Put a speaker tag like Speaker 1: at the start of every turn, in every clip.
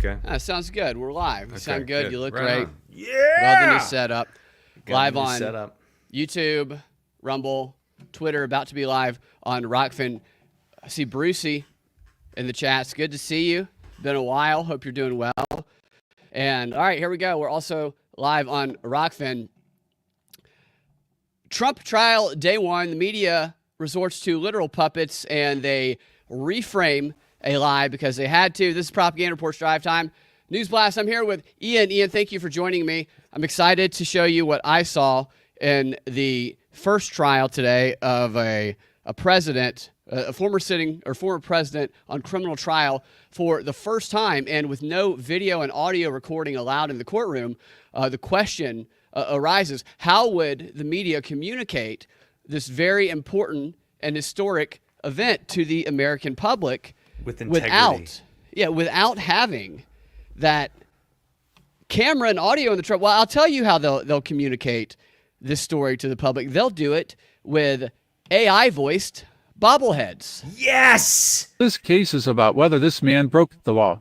Speaker 1: Okay.
Speaker 2: Sounds good. We're live. You sound good. You look
Speaker 1: Right
Speaker 2: great.
Speaker 1: on. Yeah.
Speaker 2: Love the new setup. Live on
Speaker 1: setup.
Speaker 2: YouTube, Rumble, Twitter, about to be live on Rockfin. I see Brucey in the chat. It's good to see you. Been a while. Hope you're doing well. And all right, here we go. We're also live on Rockfin. Trump trial day one. The media resorts to literal puppets and they reframe a lie because they had to. This is Propaganda Reports Drive Time. News Blast. I'm here with Ian. Ian, thank you for joining me. I'm excited to show you what I saw in the first trial today of a president, a former president on criminal trial for the first time, and with no video and audio recording allowed in the courtroom. The question arises: how would the media communicate this very important and historic event to the American public
Speaker 1: with integrity,
Speaker 2: without having that camera and audio in the truck? Well, I'll tell you how they'll communicate this story to the public. They'll do it with AI voiced bobbleheads.
Speaker 1: Yes!
Speaker 3: This case is about whether this man broke the law.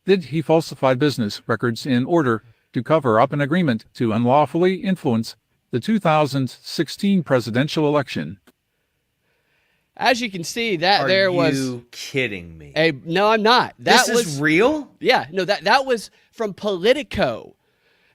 Speaker 3: Did he falsify business records in order to cover up an agreement to unlawfully influence the 2016 presidential election?
Speaker 2: As you can see, that there was...
Speaker 1: Are you kidding me?
Speaker 2: No, I'm not.
Speaker 1: This is real?
Speaker 2: Yeah, no, that was from Politico.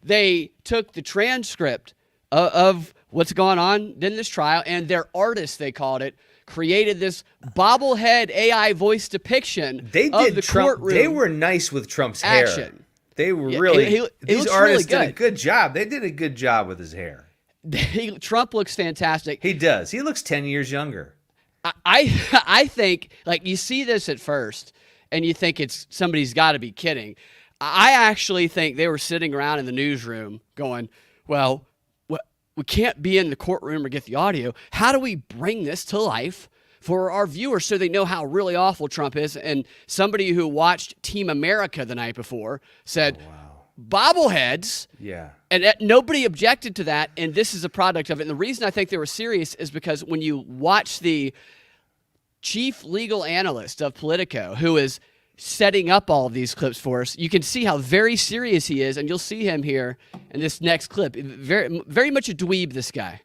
Speaker 2: They took the transcript of what's going on in this trial, and their artists, they called it, created this bobblehead AI voice depiction of the courtroom.
Speaker 1: They were nice with Trump's
Speaker 2: action.
Speaker 1: Hair. They were really... these artists
Speaker 2: really
Speaker 1: did a good job. They did a good job with his hair.
Speaker 2: Trump looks fantastic.
Speaker 1: He does. He looks 10 years younger.
Speaker 2: I think, like, you see this at first, and you think it's somebody's got to be kidding. I actually think they were sitting around in the newsroom going, well, we can't be in the courtroom or get the audio. How do we bring this to life for our viewers so they know how really awful Trump is? And somebody who watched Team America the night before said,
Speaker 1: oh, wow,
Speaker 2: bobbleheads.
Speaker 1: Yeah.
Speaker 2: And nobody objected to that, and this is a product of it. And the reason I think they were serious is because when you watch the chief legal analyst of Politico, who is setting up all of these clips for us, you can see how very serious he is, and you'll see him here in this next clip. Very, very much a dweeb, this guy.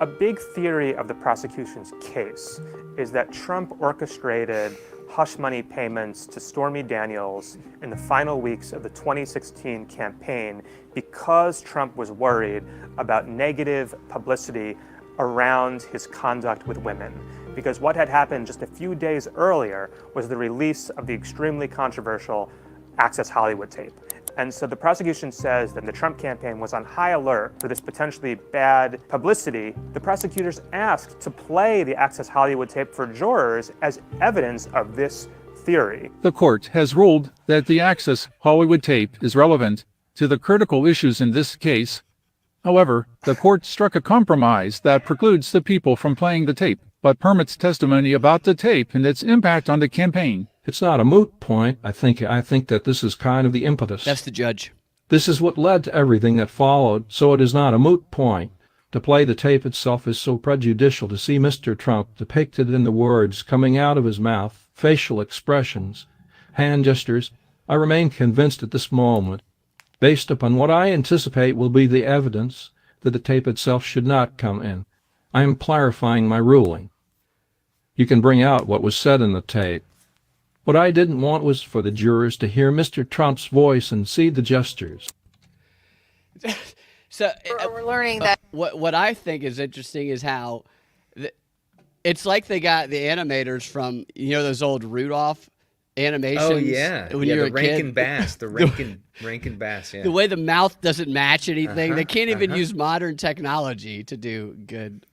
Speaker 4: A big theory of the prosecution's case is that Trump orchestrated hush money payments to Stormy Daniels in the final weeks of the 2016 campaign because Trump was worried about negative publicity around his conduct with women. Because what had happened just a few days earlier was the release of the extremely controversial Access Hollywood tape. And so the prosecution says that the Trump campaign was on high alert for this potentially bad publicity. The prosecutors asked to play the Access Hollywood tape for jurors as evidence of this theory.
Speaker 3: The court has ruled that the Access Hollywood tape is relevant to the critical issues in this case. However, the court struck a compromise that precludes the people from playing the tape, but permits testimony about the tape and its impact on the campaign.
Speaker 5: It's not a moot point. I think that this is kind of the impetus.
Speaker 2: That's the judge.
Speaker 5: This is what led to everything that followed, so it is not a moot point. To play the tape itself is so prejudicial. To see Mr. Trump depicted in the words coming out of his mouth, facial expressions, hand gestures, I remain convinced at this moment, based upon what I anticipate will be the evidence, that the tape itself should not come in. I am clarifying my ruling. You can bring out what was said in the tape. What I didn't want was for the jurors to hear Mr. Trump's voice and see the gestures.
Speaker 2: So
Speaker 6: we're learning that.
Speaker 2: What I think is interesting is how it's like they got the animators from, those old Rudolph Animations.
Speaker 1: Oh, yeah.
Speaker 2: When you were
Speaker 1: the
Speaker 2: a kid.
Speaker 1: Rankin Bass. The Rankin Bass, yeah.
Speaker 2: The way the mouth doesn't match anything. They can't even use modern technology to do good.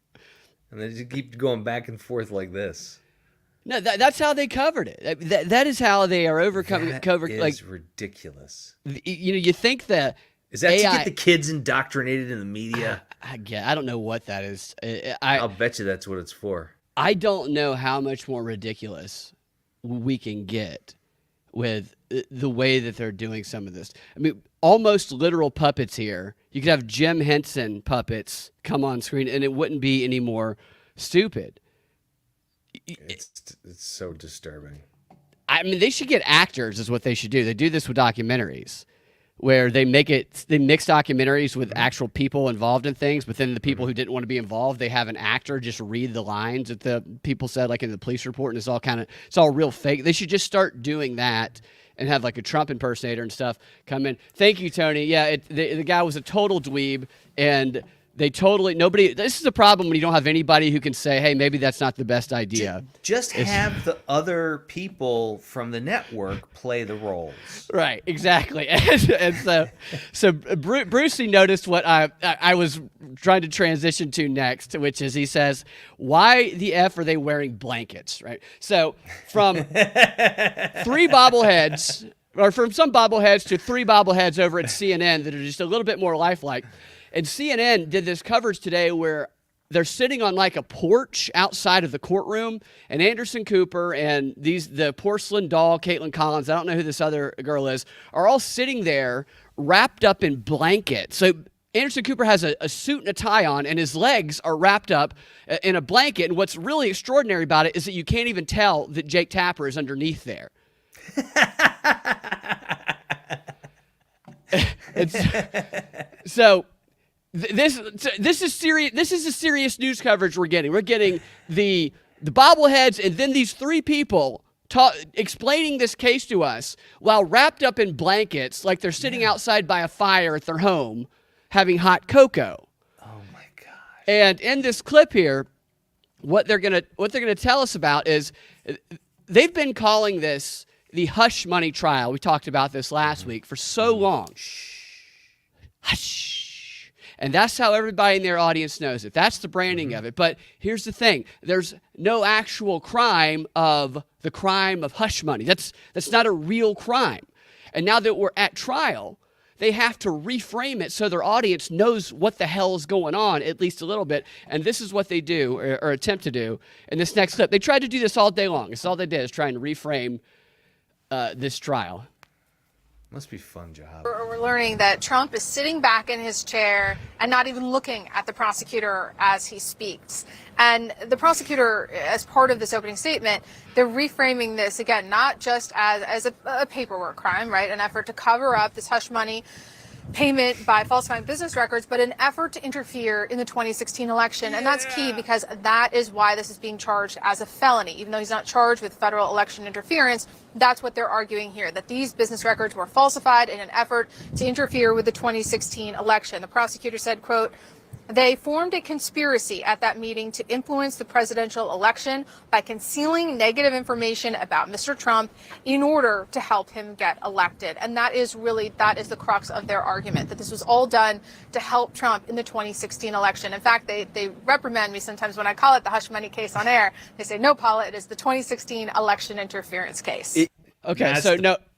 Speaker 1: And they just keep going back and forth like this.
Speaker 2: No, that's how they covered it. That is how they are overcoming.
Speaker 1: That is ridiculous.
Speaker 2: You think that
Speaker 1: is that
Speaker 2: AI,
Speaker 1: to get the kids indoctrinated in the media?
Speaker 2: I don't know what that is.
Speaker 1: I'll bet you that's what it's for.
Speaker 2: I don't know how much more ridiculous we can get with the way that they're doing some of this. I mean, almost literal puppets here. You could have Jim Henson puppets come on screen, and it wouldn't be any more stupid.
Speaker 1: It's so disturbing.
Speaker 2: I mean, they should get actors is what they should do. They do this with documentaries where they mix documentaries with actual people involved in things, but then the people who didn't want to be involved, they have an actor just read the lines that the people said, like in the police report, and it's all real fake. They should just start doing that and have like a Trump impersonator and stuff come in. Thank you, Tony. Yeah, the guy was a total dweeb, and this is the problem when you don't have anybody who can say, hey, maybe that's not the best idea.
Speaker 1: Just have the other people from the network play the roles.
Speaker 2: Right, exactly. And so Brucey noticed what I was trying to transition to next, which is he says, why the F are they wearing blankets, right? So from from some bobbleheads to 3 bobbleheads over at CNN that are just a little bit more lifelike. And CNN did this coverage today where they're sitting on like a porch outside of the courtroom, and Anderson Cooper and the porcelain doll, Caitlin Collins, I don't know who this other girl is, are all sitting there wrapped up in blankets. So Anderson Cooper has a suit and a tie on, and his legs are wrapped up in a blanket. And what's really extraordinary about it is that you can't even tell that Jake Tapper is underneath there. So this is serious. This is the serious news coverage we're getting. We're getting the bobbleheads, and then these 3 people explaining this case to us while wrapped up in blankets, like they're sitting outside by a fire at their home, having hot cocoa.
Speaker 1: Oh my gosh!
Speaker 2: And in this clip here, what they're gonna tell us about is they've been calling this the hush money trial. We talked about this last week for so long. Hush. And that's how everybody in their audience knows it. That's the branding of it. But here's the thing. There's no actual crime of the crime of hush money. That's not a real crime. And now that we're at trial, they have to reframe it so their audience knows what the hell is going on, at least a little bit. And this is what they do, or attempt to do, in this next clip. They tried to do this all day long. It's all they did is trying to reframe this trial.
Speaker 1: Must be fun job.
Speaker 6: We're learning that Trump is sitting back in his chair and not even looking at the prosecutor as he speaks. And the prosecutor, as part of this opening statement, they're reframing this, again, not just as a paperwork crime, right, an effort to cover up this hush money payment by falsifying business records, but an effort to interfere in the 2016 election. And that's key because that is why this is being charged as a felony. Even though he's not charged with federal election interference, that's what they're arguing here, that these business records were falsified in an effort to interfere with the 2016 election. The prosecutor said, quote, they formed a conspiracy at that meeting to influence the presidential election by concealing negative information about Mr. Trump in order to help him get elected. And that is the crux of their argument, that this was all done to help Trump in the 2016 election. In fact, they reprimand me sometimes when I call it the hush money case on air. They say, no, Paula, it is the 2016 election interference case.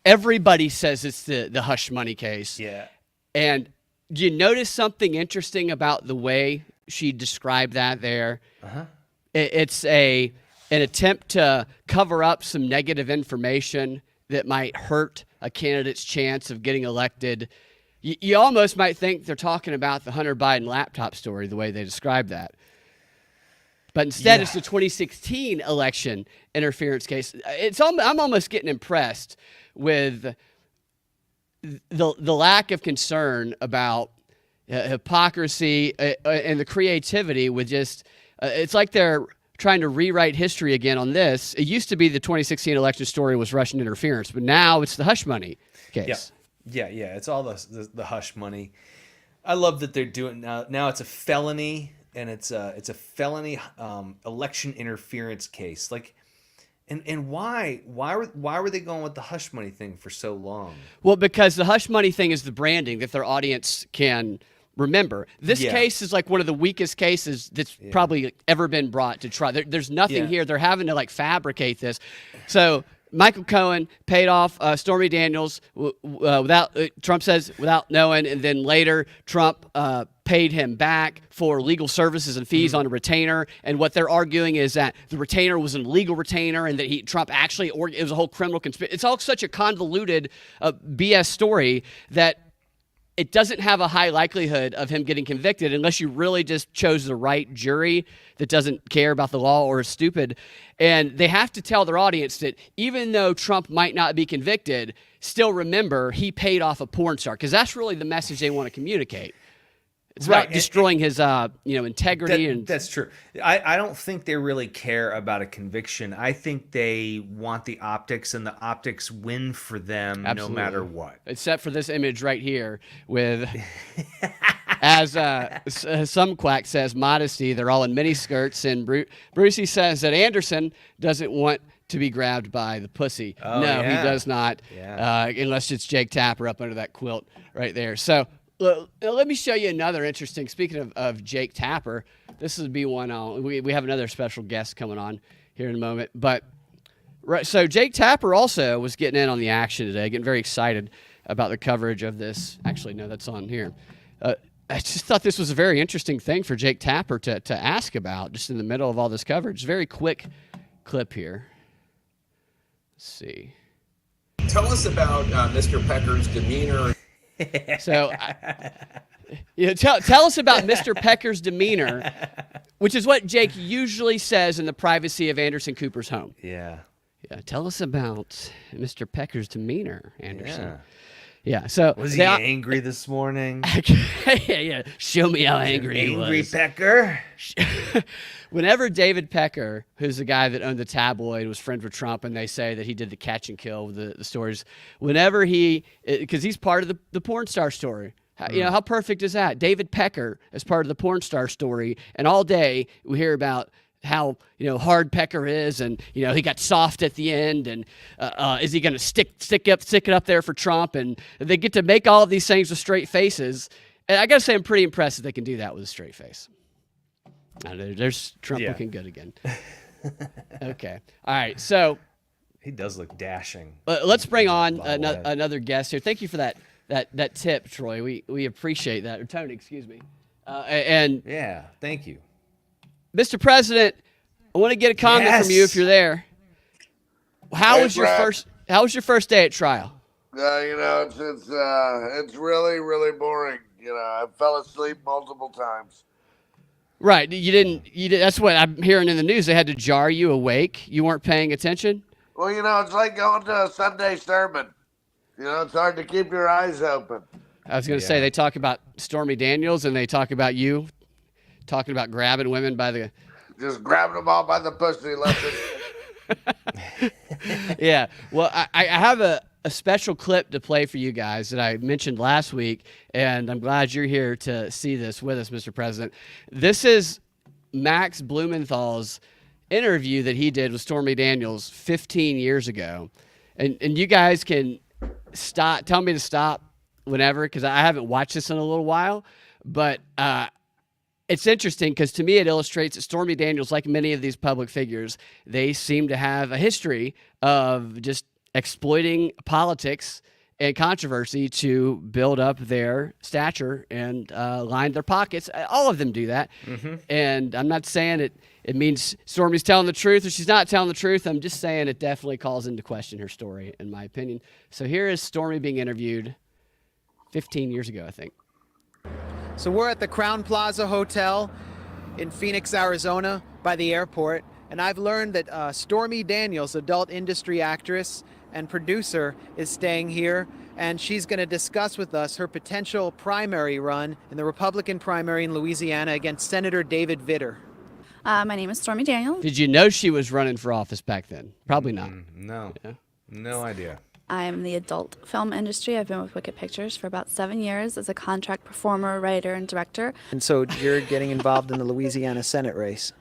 Speaker 2: Everybody says it's the hush money case.
Speaker 1: Yeah.
Speaker 2: And do you notice something interesting about the way she described that there?
Speaker 1: Uh-huh.
Speaker 2: It's an attempt to cover up some negative information that might hurt a candidate's chance of getting elected. You almost might think they're talking about the Hunter Biden laptop story, the way they describe that. But instead, it's the 2016 election interference case. I'm almost getting impressed with the lack of concern about hypocrisy and the creativity with just it's like they're trying to rewrite history again on this. It used to be the 2016 election story was Russian interference, but now it's the hush money case.
Speaker 1: Yeah. It's all the hush money. I love that they're doing now. It's a felony, and it's a felony election interference case. Like. And why were they going with the hush money thing for so long?
Speaker 2: Well, because the hush money thing is the branding that their audience can remember. This case is like one of the weakest cases that's probably ever been brought to trial. There's nothing here. They're having to fabricate this. So Michael Cohen paid off Stormy Daniels without Trump says without knowing, and then later Trump paid him back for legal services and fees on a retainer. And what they're arguing is that the retainer was an illegal retainer, and that Trump actually it was a whole criminal conspiracy. It's all such a convoluted BS story that it doesn't have a high likelihood of him getting convicted unless you really just chose the right jury that doesn't care about the law or is stupid. And they have to tell their audience that even though Trump might not be convicted, still remember he paid off a porn star, because that's really the message they want to communicate. It's about destroying his, integrity.
Speaker 1: That's true. I don't think they really care about a conviction. I think they want the optics, and the optics win for them no matter what.
Speaker 2: Except for this image right here with, as some quack says, modesty. They're all in mini skirts, and Brucey says that Anderson doesn't want to be grabbed by the pussy.
Speaker 1: Oh,
Speaker 2: no,
Speaker 1: yeah.
Speaker 2: he does not, unless it's Jake Tapper up under that quilt right there. So let me show you another interesting, speaking of Jake Tapper, this would be one, we have another special guest coming on here in a moment, but right, so Jake Tapper also was getting in on the action today, getting very excited about the coverage of this. Actually, no, that's on here. I just thought this was a very interesting thing for Jake Tapper to ask about, just in the middle of all this coverage. Very quick clip here. Let's see.
Speaker 7: Tell us about Mr. Pecker's demeanor.
Speaker 2: So, tell us about Mr. Pecker's demeanor, which is what Jake usually says in the privacy of Anderson Cooper's home.
Speaker 1: Yeah.
Speaker 2: Yeah. Tell us about Mr. Pecker's demeanor, Anderson.
Speaker 1: Yeah.
Speaker 2: Yeah. So
Speaker 1: Was he angry this morning?
Speaker 2: yeah. Show me how angry he was.
Speaker 1: Angry Pecker.
Speaker 2: Whenever David Pecker, who's the guy that owned the tabloid, was friends with Trump, and they say that he did the catch and kill with the stories, whenever because he's part of the porn star story. How perfect is that? David Pecker is part of the porn star story, and all day we hear about how hard Pecker is, and he got soft at the end, and is he going to stick it up there for Trump? And they get to make all of these things with straight faces, and I got to say I'm pretty impressed that they can do that with a straight face. There's Trump looking good again. Okay, all right, so
Speaker 1: he does look dashing.
Speaker 2: Let's bring on another guest here. Thank you for that tip, Troy. We appreciate that. Or Tony, excuse me. And
Speaker 1: yeah, thank you.
Speaker 2: Mr. President, I want to get a comment from you if you're there. How was your first day at trial?
Speaker 8: It's really, really boring. I fell asleep multiple times.
Speaker 2: Right. You didn't. That's what I'm hearing in the news. They had to jar you awake. You weren't paying attention.
Speaker 8: Well, it's like going to a Sunday sermon. It's hard to keep your eyes open.
Speaker 2: I was going to say, they talk about Stormy Daniels, and they talk about you talking about grabbing women by the...
Speaker 8: Just grabbing them all by the pussy left and...
Speaker 2: Yeah. Well, I have a special clip to play for you guys that I mentioned last week, and I'm glad you're here to see this with us, Mr. President. This is Max Blumenthal's interview that he did with Stormy Daniels 15 years ago. And you guys can tell me to stop whenever, because I haven't watched this in a little while, but it's interesting because to me it illustrates that Stormy Daniels, like many of these public figures, they seem to have a history of just exploiting politics and controversy to build up their stature and line their pockets. All of them do that. Mm-hmm. And I'm not saying it means Stormy's telling the truth or she's not telling the truth. I'm just saying it definitely calls into question her story, in my opinion. So here is Stormy being interviewed 15 years ago, I think.
Speaker 9: So we're at the Crown Plaza Hotel in Phoenix, Arizona, by the airport, and I've learned that Stormy Daniels, adult industry actress and producer, is staying here, and she's going to discuss with us her potential primary run in the Republican primary in Louisiana against Senator David Vitter.
Speaker 10: My name is Stormy Daniels.
Speaker 2: Did you know she was running for office back then? Probably not.
Speaker 1: No.
Speaker 2: Yeah.
Speaker 1: No idea.
Speaker 10: I'm in the adult film industry. I've been with Wicked Pictures for about 7 years as a contract performer, writer, and director.
Speaker 9: And so you're getting involved in the Louisiana Senate race.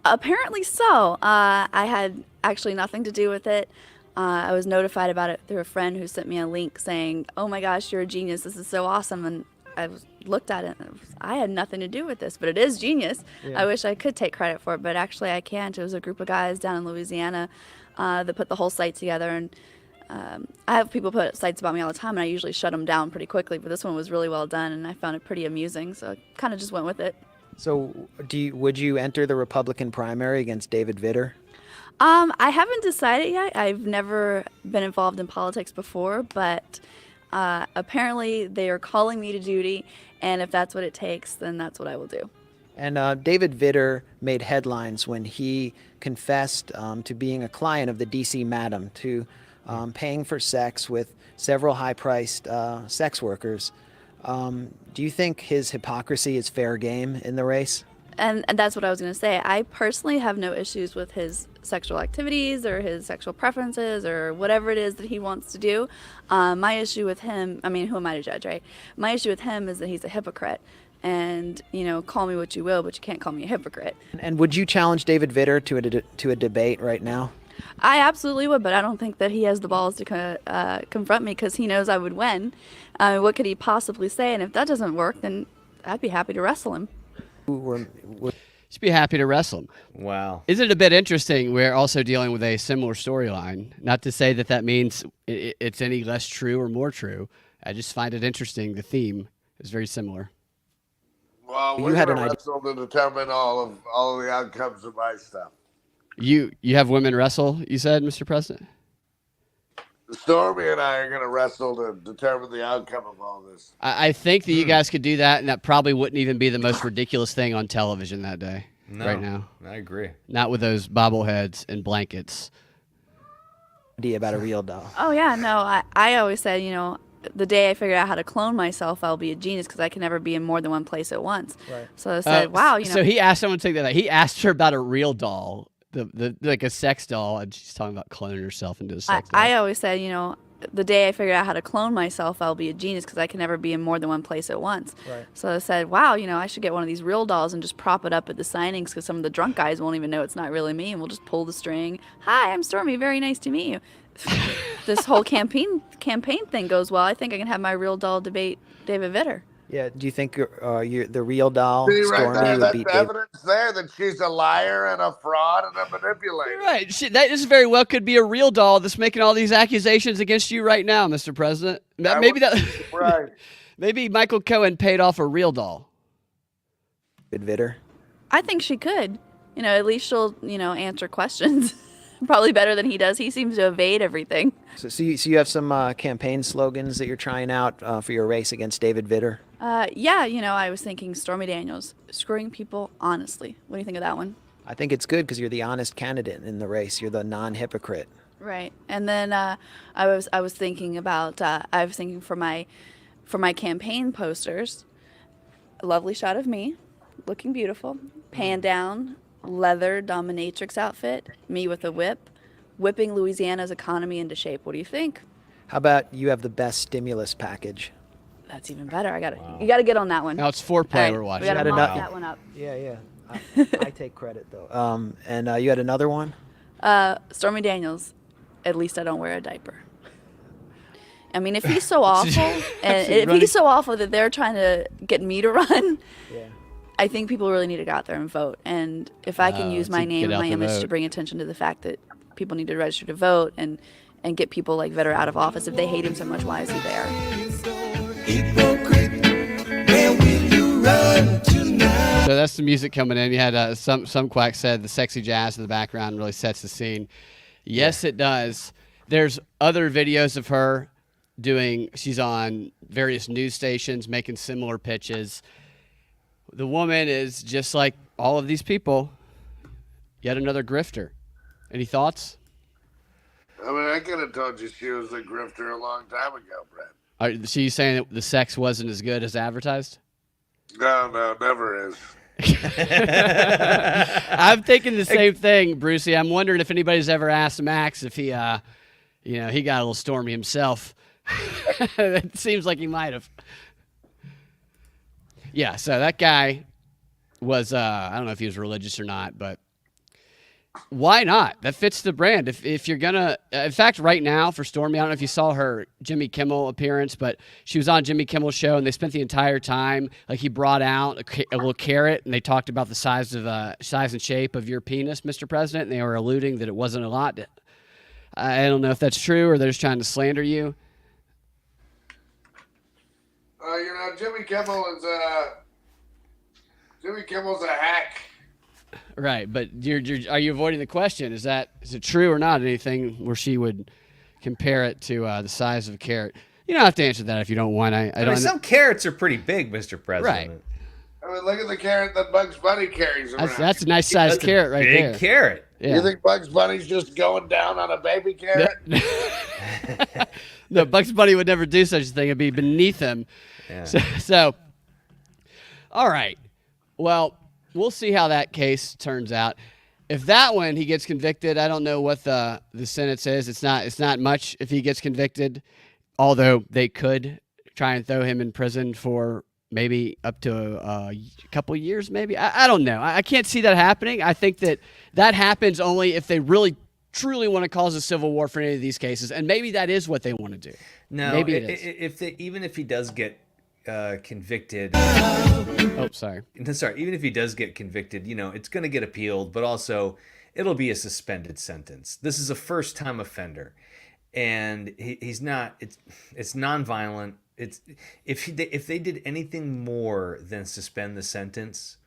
Speaker 10: Apparently so. I had actually nothing to do with it. I was notified about it through a friend who sent me a link saying, "Oh my gosh, you're a genius. This is so awesome." And I looked at it and I had nothing to do with this, but it is genius. Yeah. I wish I could take credit for it, but actually I can't. It was a group of guys down in Louisiana that put the whole site together. And I have people put sites about me all the time, and I usually shut them down pretty quickly, but this one was really well done, and I found it pretty amusing, so I kind of just went with it.
Speaker 9: So would you enter the Republican primary against David Vitter?
Speaker 10: I haven't decided yet. I've never been involved in politics before, but Apparently, they are calling me to duty, and if that's what it takes, then that's what I will do.
Speaker 9: And David Vitter made headlines when he confessed to being a client of the DC Madam, to paying for sex with several high-priced sex workers. Do you think his hypocrisy is fair game in the race?
Speaker 10: And that's what I was going to say. I personally have no issues with his sexual activities or his sexual preferences or whatever it is that he wants to do. My issue with him, I mean, who am I to judge, right? My issue with him is that he's a hypocrite. And, you know, call me what you will, but you can't call me a hypocrite.
Speaker 9: And would you challenge David Vitter to a debate right now?
Speaker 10: I absolutely would, but I don't think that he has the balls to confront me because he knows I would win. What could he possibly say? And if that doesn't work, then I'd be happy to wrestle him.
Speaker 2: Should be happy to wrestle him.
Speaker 1: Wow.
Speaker 2: Isn't it a bit interesting? We're also dealing with a similar storyline. Not to say that means it's any less true or more true. I just find it interesting. The theme is very similar.
Speaker 8: Well,
Speaker 9: You
Speaker 8: we're
Speaker 9: had
Speaker 8: going to
Speaker 9: an idea.
Speaker 8: wrestle to determine all of the outcomes of my stuff.
Speaker 2: You have women wrestle, you said, Mr. President?
Speaker 8: Stormy and I are going to wrestle to determine the outcome of all this.
Speaker 2: I think that you guys could do that, and that probably wouldn't even be the most ridiculous thing on television that day. Right now.
Speaker 1: I agree.
Speaker 2: Not with those bobbleheads and blankets.
Speaker 9: Idea about a real doll.
Speaker 10: Oh, yeah, no, I always said, you know, the day I figure out how to clone myself, I'll be a genius because I can never be in more than one place at once. Right. So I said, wow, you know.
Speaker 2: So he asked someone to take that. He asked her about a real doll, the like a sex doll, and she's talking about cloning herself into a sex doll.
Speaker 10: I always said, you know, the day I figure out how to clone myself, I'll be a genius because I can never be in more than one place at once. Right. So I said, wow, you know, I should get one of these real dolls and just prop it up at the signings because some of the drunk guys won't even know it's not really me, and we'll just pull the string. Hi, I'm Stormy. Very nice to meet you. This whole campaign thing goes well. I think I can have my real doll debate David Vitter.
Speaker 9: Yeah. Do you think the real doll
Speaker 8: See, right
Speaker 9: Stormy
Speaker 8: there,
Speaker 9: would
Speaker 8: that's
Speaker 9: beat David?
Speaker 8: evidence there that she's a liar and a fraud and a manipulator.
Speaker 2: Right. That is very well could be a real doll that's making all these accusations against you right now, Mr. President.
Speaker 8: Right.
Speaker 2: Maybe Michael Cohen paid off a real doll.
Speaker 9: David Vitter.
Speaker 10: I think she could. You know, at least she'll, you know, answer questions. Probably better than he does. He seems to evade everything.
Speaker 9: So you have some campaign slogans that you're trying out for your race against David Vitter?
Speaker 10: Yeah, you know, I was thinking Stormy Daniels, screwing people honestly. What do you think of that one?
Speaker 9: I think it's good because you're the honest candidate in the race. You're the non-hypocrite.
Speaker 10: Right. And then I was thinking about for my campaign posters, a lovely shot of me, looking beautiful, pan down, leather dominatrix outfit, me with a whip, whipping Louisiana's economy into shape. What do you think?
Speaker 9: How about you have the best stimulus package?
Speaker 10: That's even better. You gotta get on that one.
Speaker 2: Now it's foreplay
Speaker 10: All
Speaker 2: we're watching.
Speaker 10: We gotta
Speaker 9: Wow.
Speaker 10: mop that one up.
Speaker 9: Yeah. I take credit though. And you had another one?
Speaker 10: Stormy Daniels. At least I don't wear a diaper. I mean, if he's so awful, and if he's so awful that they're trying to get me to run,
Speaker 9: Yeah.
Speaker 10: I think people really need to go out there and vote. And if I can use my name and
Speaker 2: get out
Speaker 10: my
Speaker 2: the
Speaker 10: image
Speaker 2: vote.
Speaker 10: to bring attention to the fact that people need to register to vote and get people like Vitter out of office. If they hate him so much, why is he there?
Speaker 2: So that's the music coming in. You had some quack said the sexy jazz in the background really sets the scene. Yes, it does. There's other videos of her she's on various news stations making similar pitches. The woman is just like all of these people, yet another grifter. Any thoughts?
Speaker 8: I mean, I could have told you she was a grifter a long time ago, Brett.
Speaker 2: So you saying that the sex wasn't as good as advertised?
Speaker 8: No, never is.
Speaker 2: I'm thinking the same thing, Brucey. I'm wondering if anybody's ever asked Max if he got a little Stormy himself. It seems like he might have. Yeah, so that guy was, I don't know if he was religious or not, but why not? That fits the brand. If you're going to, in fact, right now for Stormy, I don't know if you saw her Jimmy Kimmel appearance, but she was on Jimmy Kimmel's show, and they spent the entire time, like he brought out a little carrot, and they talked about the size and shape of your penis, Mr. President, and they were alluding that it wasn't a lot. I don't know if that's true or they're just trying to slander you.
Speaker 8: Jimmy Kimmel's a hack.
Speaker 2: Right, but are you avoiding the question? Is it true or not? Anything where she would compare it to the size of a carrot? You don't have to answer that if you don't want. I
Speaker 1: I
Speaker 2: don't
Speaker 1: mean,
Speaker 2: know.
Speaker 1: some carrots are pretty big, Mr. President.
Speaker 2: Right.
Speaker 8: I mean, look at the carrot that Bugs Bunny carries around.
Speaker 2: That's a nice sized
Speaker 1: That's a
Speaker 2: carrot right
Speaker 1: big
Speaker 2: there.
Speaker 1: carrot.
Speaker 2: Yeah.
Speaker 8: You think Bugs Bunny's just going down on a baby carrot?
Speaker 2: No, Bugs Bunny would never do such a thing. It'd be beneath him.
Speaker 1: Yeah.
Speaker 2: So, all right. Well, we'll see how that case turns out. If that one he gets convicted, I don't know what the sentence is. It's not much if he gets convicted, although they could try and throw him in prison for maybe up to a couple years, maybe. I don't know. I can't see that happening. I think that happens only if they really truly want to cause a civil war for any of these cases, and maybe that is what they want to do.
Speaker 1: No,
Speaker 2: maybe it is.
Speaker 1: Even if he does get convicted.
Speaker 2: Oh, sorry.
Speaker 1: Sorry. Even if he does get convicted, it's going to get appealed, but also it'll be a suspended sentence. This is a first-time offender, and he's not. It's nonviolent. It's if they did anything more than suspend the sentence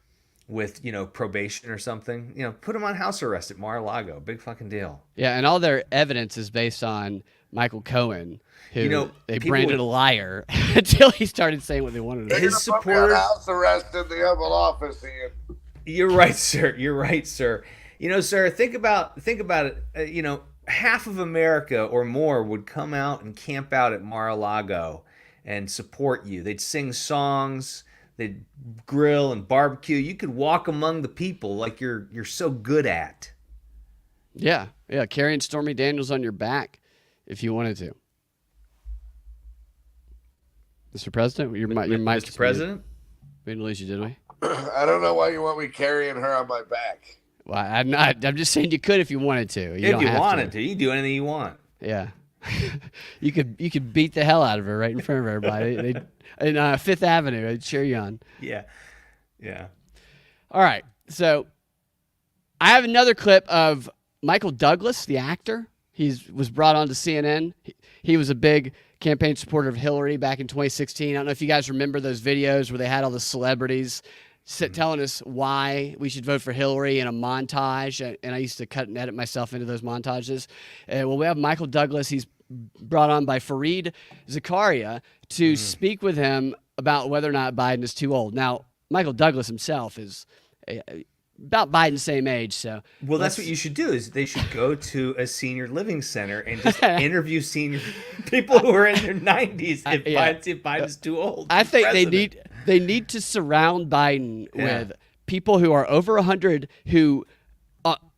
Speaker 1: with probation or something, put him on house arrest at Mar-a-Lago. Big fucking deal.
Speaker 2: Yeah, and all their evidence is based on Michael Cohen, who they branded a liar until he started saying what they wanted to.
Speaker 1: His supporters
Speaker 8: house arrest in the Oval Office, Ian.
Speaker 1: You're right, sir. You're right, sir. Sir, think about it. Half of America or more would come out and camp out at Mar-a-Lago and support you. They'd sing songs. They'd grill and barbecue. You could walk among the people like you're so good at.
Speaker 2: Yeah, carrying Stormy Daniels on your back if you wanted to. Mr. President, your mic.
Speaker 1: Mr. President?
Speaker 2: We didn't lose you, did we?
Speaker 8: I don't know why you want me carrying her on my back.
Speaker 2: Well, I'm not. I'm just saying you could if you wanted to.
Speaker 1: If you wanted to, you can do anything you want.
Speaker 2: Yeah. you could beat the hell out of her right in front of everybody. In Fifth Avenue, I'd cheer you on.
Speaker 1: Yeah.
Speaker 2: All right. So I have another clip of Michael Douglas, the actor. He was brought on to CNN. He was a big campaign supporter of Hillary back in 2016. I don't know if you guys remember those videos where they had all the celebrities telling us why we should vote for Hillary in a montage, and I used to cut and edit myself into those montages. Well, we have Michael Douglas. He's brought on by Fareed Zakaria to speak with him about whether or not Biden is too old. Now, Michael Douglas himself is about Biden's same age, so...
Speaker 1: Well, that's what you should do, is they should go to a senior living center and just interview senior people who are in their 90s if Biden's too old.
Speaker 2: I think they need to surround Biden with people who are over 100 who...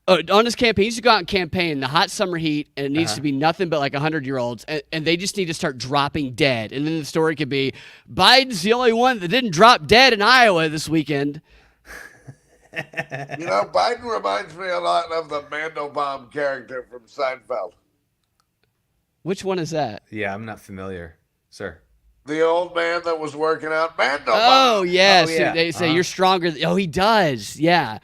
Speaker 2: on his campaign, he needs to go out and campaign in the hot summer heat, and it needs to be nothing but like 100-year-olds, and they just need to start dropping dead. And then the story could be, Biden's the only one that didn't drop dead in Iowa this weekend.
Speaker 8: Biden reminds me a lot of the Mandelbaum character from Seinfeld.
Speaker 2: Which one is that?
Speaker 1: Yeah, I'm not familiar, sir.
Speaker 8: The old man that was working out Mandelbaum.
Speaker 2: Oh, yes.
Speaker 1: Oh, yeah.
Speaker 2: They say you're stronger. Oh, he does. Yeah.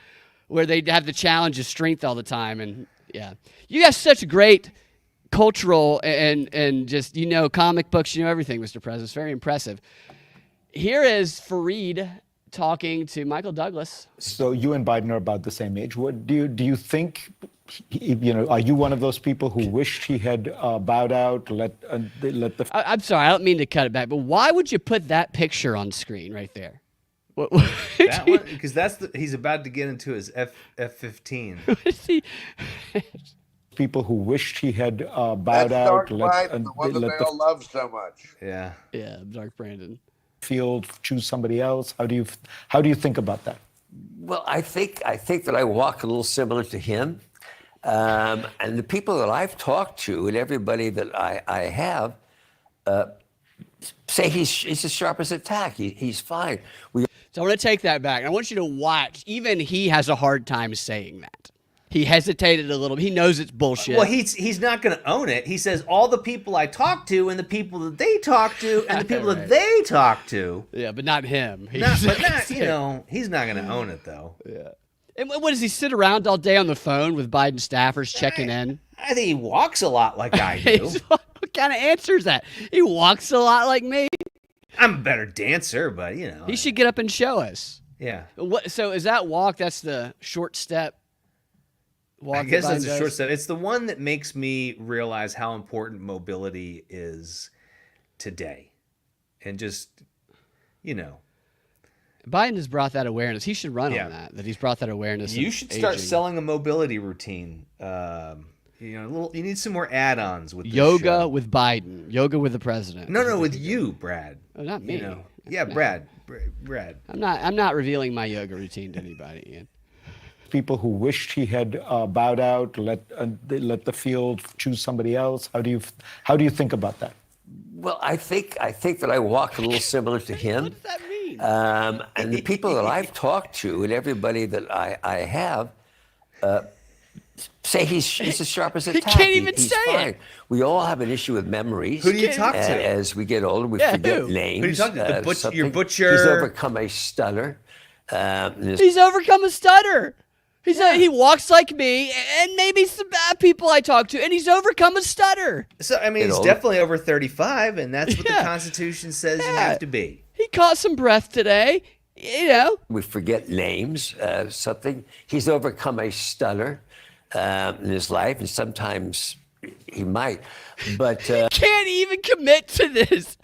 Speaker 2: Where they have the challenge of strength all the time. And yeah, you got such a great cultural and just, comic books, everything, Mr. President. It's very impressive. Here is Fareed talking to Michael Douglas.
Speaker 11: So you and Biden are about the same age. What do you think? Are you one of those people who wished he had bowed out?
Speaker 2: I'm sorry, I don't mean to cut it back, but why would you put that picture on screen right there?
Speaker 1: That one, because he's about to get into his F-15.
Speaker 11: People who wished he had bowed
Speaker 8: That's
Speaker 11: out.
Speaker 8: Dark Biden, the one that they all love so much.
Speaker 1: Yeah,
Speaker 2: Dark Brandon.
Speaker 11: Field choose somebody else. How do you think about that?
Speaker 12: Well, I think that I walk a little similar to him, and the people that I've talked to and everybody that I have say he's as sharp as a tack. He's fine.
Speaker 2: So I want to take that back. I want you to watch. Even he has a hard time saying that. He hesitated a little bit. He knows it's bullshit.
Speaker 1: Well, he's not going to own it. He says all the people I talk to and the people that they talk to and the people that they talk to.
Speaker 2: Yeah, but not him.
Speaker 1: He's not going to own it, though.
Speaker 2: Yeah. And what does he sit around all day on the phone with Biden staffers checking in?
Speaker 1: I think he walks a lot like I do.
Speaker 2: What kind of answer is that? He walks a lot like me.
Speaker 1: I'm a better dancer, but
Speaker 2: he should get up and show us.
Speaker 1: Yeah.
Speaker 2: So is that walk? That's the short step.
Speaker 1: I guess that's a short step. It's the one that makes me realize how important mobility is today, and just, you know.
Speaker 2: Biden has brought that awareness. He should run
Speaker 1: Yeah.
Speaker 2: on that. That he's brought that awareness.
Speaker 1: You
Speaker 2: of
Speaker 1: should start
Speaker 2: aging.
Speaker 1: selling a mobility routine. You need some more add-ons with this
Speaker 2: Yoga
Speaker 1: show.
Speaker 2: with Biden. Yoga with the president.
Speaker 1: No, with you, Brad.
Speaker 2: Oh, not me.
Speaker 1: You know. Yeah, Brad. Brad.
Speaker 2: I'm not revealing my yoga routine to anybody, Ian.
Speaker 11: People who wished he had bowed out, let the field choose somebody else. How do you think about that?
Speaker 12: Well, I think that I walk a little similar to him.
Speaker 2: What does that mean?
Speaker 12: And the people that I've talked to and everybody that I have say he's as sharp as a tack.
Speaker 2: can't even
Speaker 12: He's
Speaker 2: say it.
Speaker 12: fine. We all have an issue with memories.
Speaker 1: Who do you talk to?
Speaker 12: As we get older, we
Speaker 2: Yeah,
Speaker 12: forget
Speaker 2: who?
Speaker 12: names.
Speaker 1: Who do you talk to? Your
Speaker 12: something.
Speaker 1: butcher?
Speaker 12: He's overcome a stutter.
Speaker 2: He's overcome a stutter. He walks like me, and maybe some bad people I talk to, and he's overcome a stutter.
Speaker 1: So, I mean, he's definitely over 35, and that's what the
Speaker 2: Yeah.
Speaker 1: Constitution says you have to be.
Speaker 2: He caught some breath today. You know,
Speaker 12: We forget names. Something. He's overcome a stutter in his life, and sometimes he might. But
Speaker 2: can't even commit to this.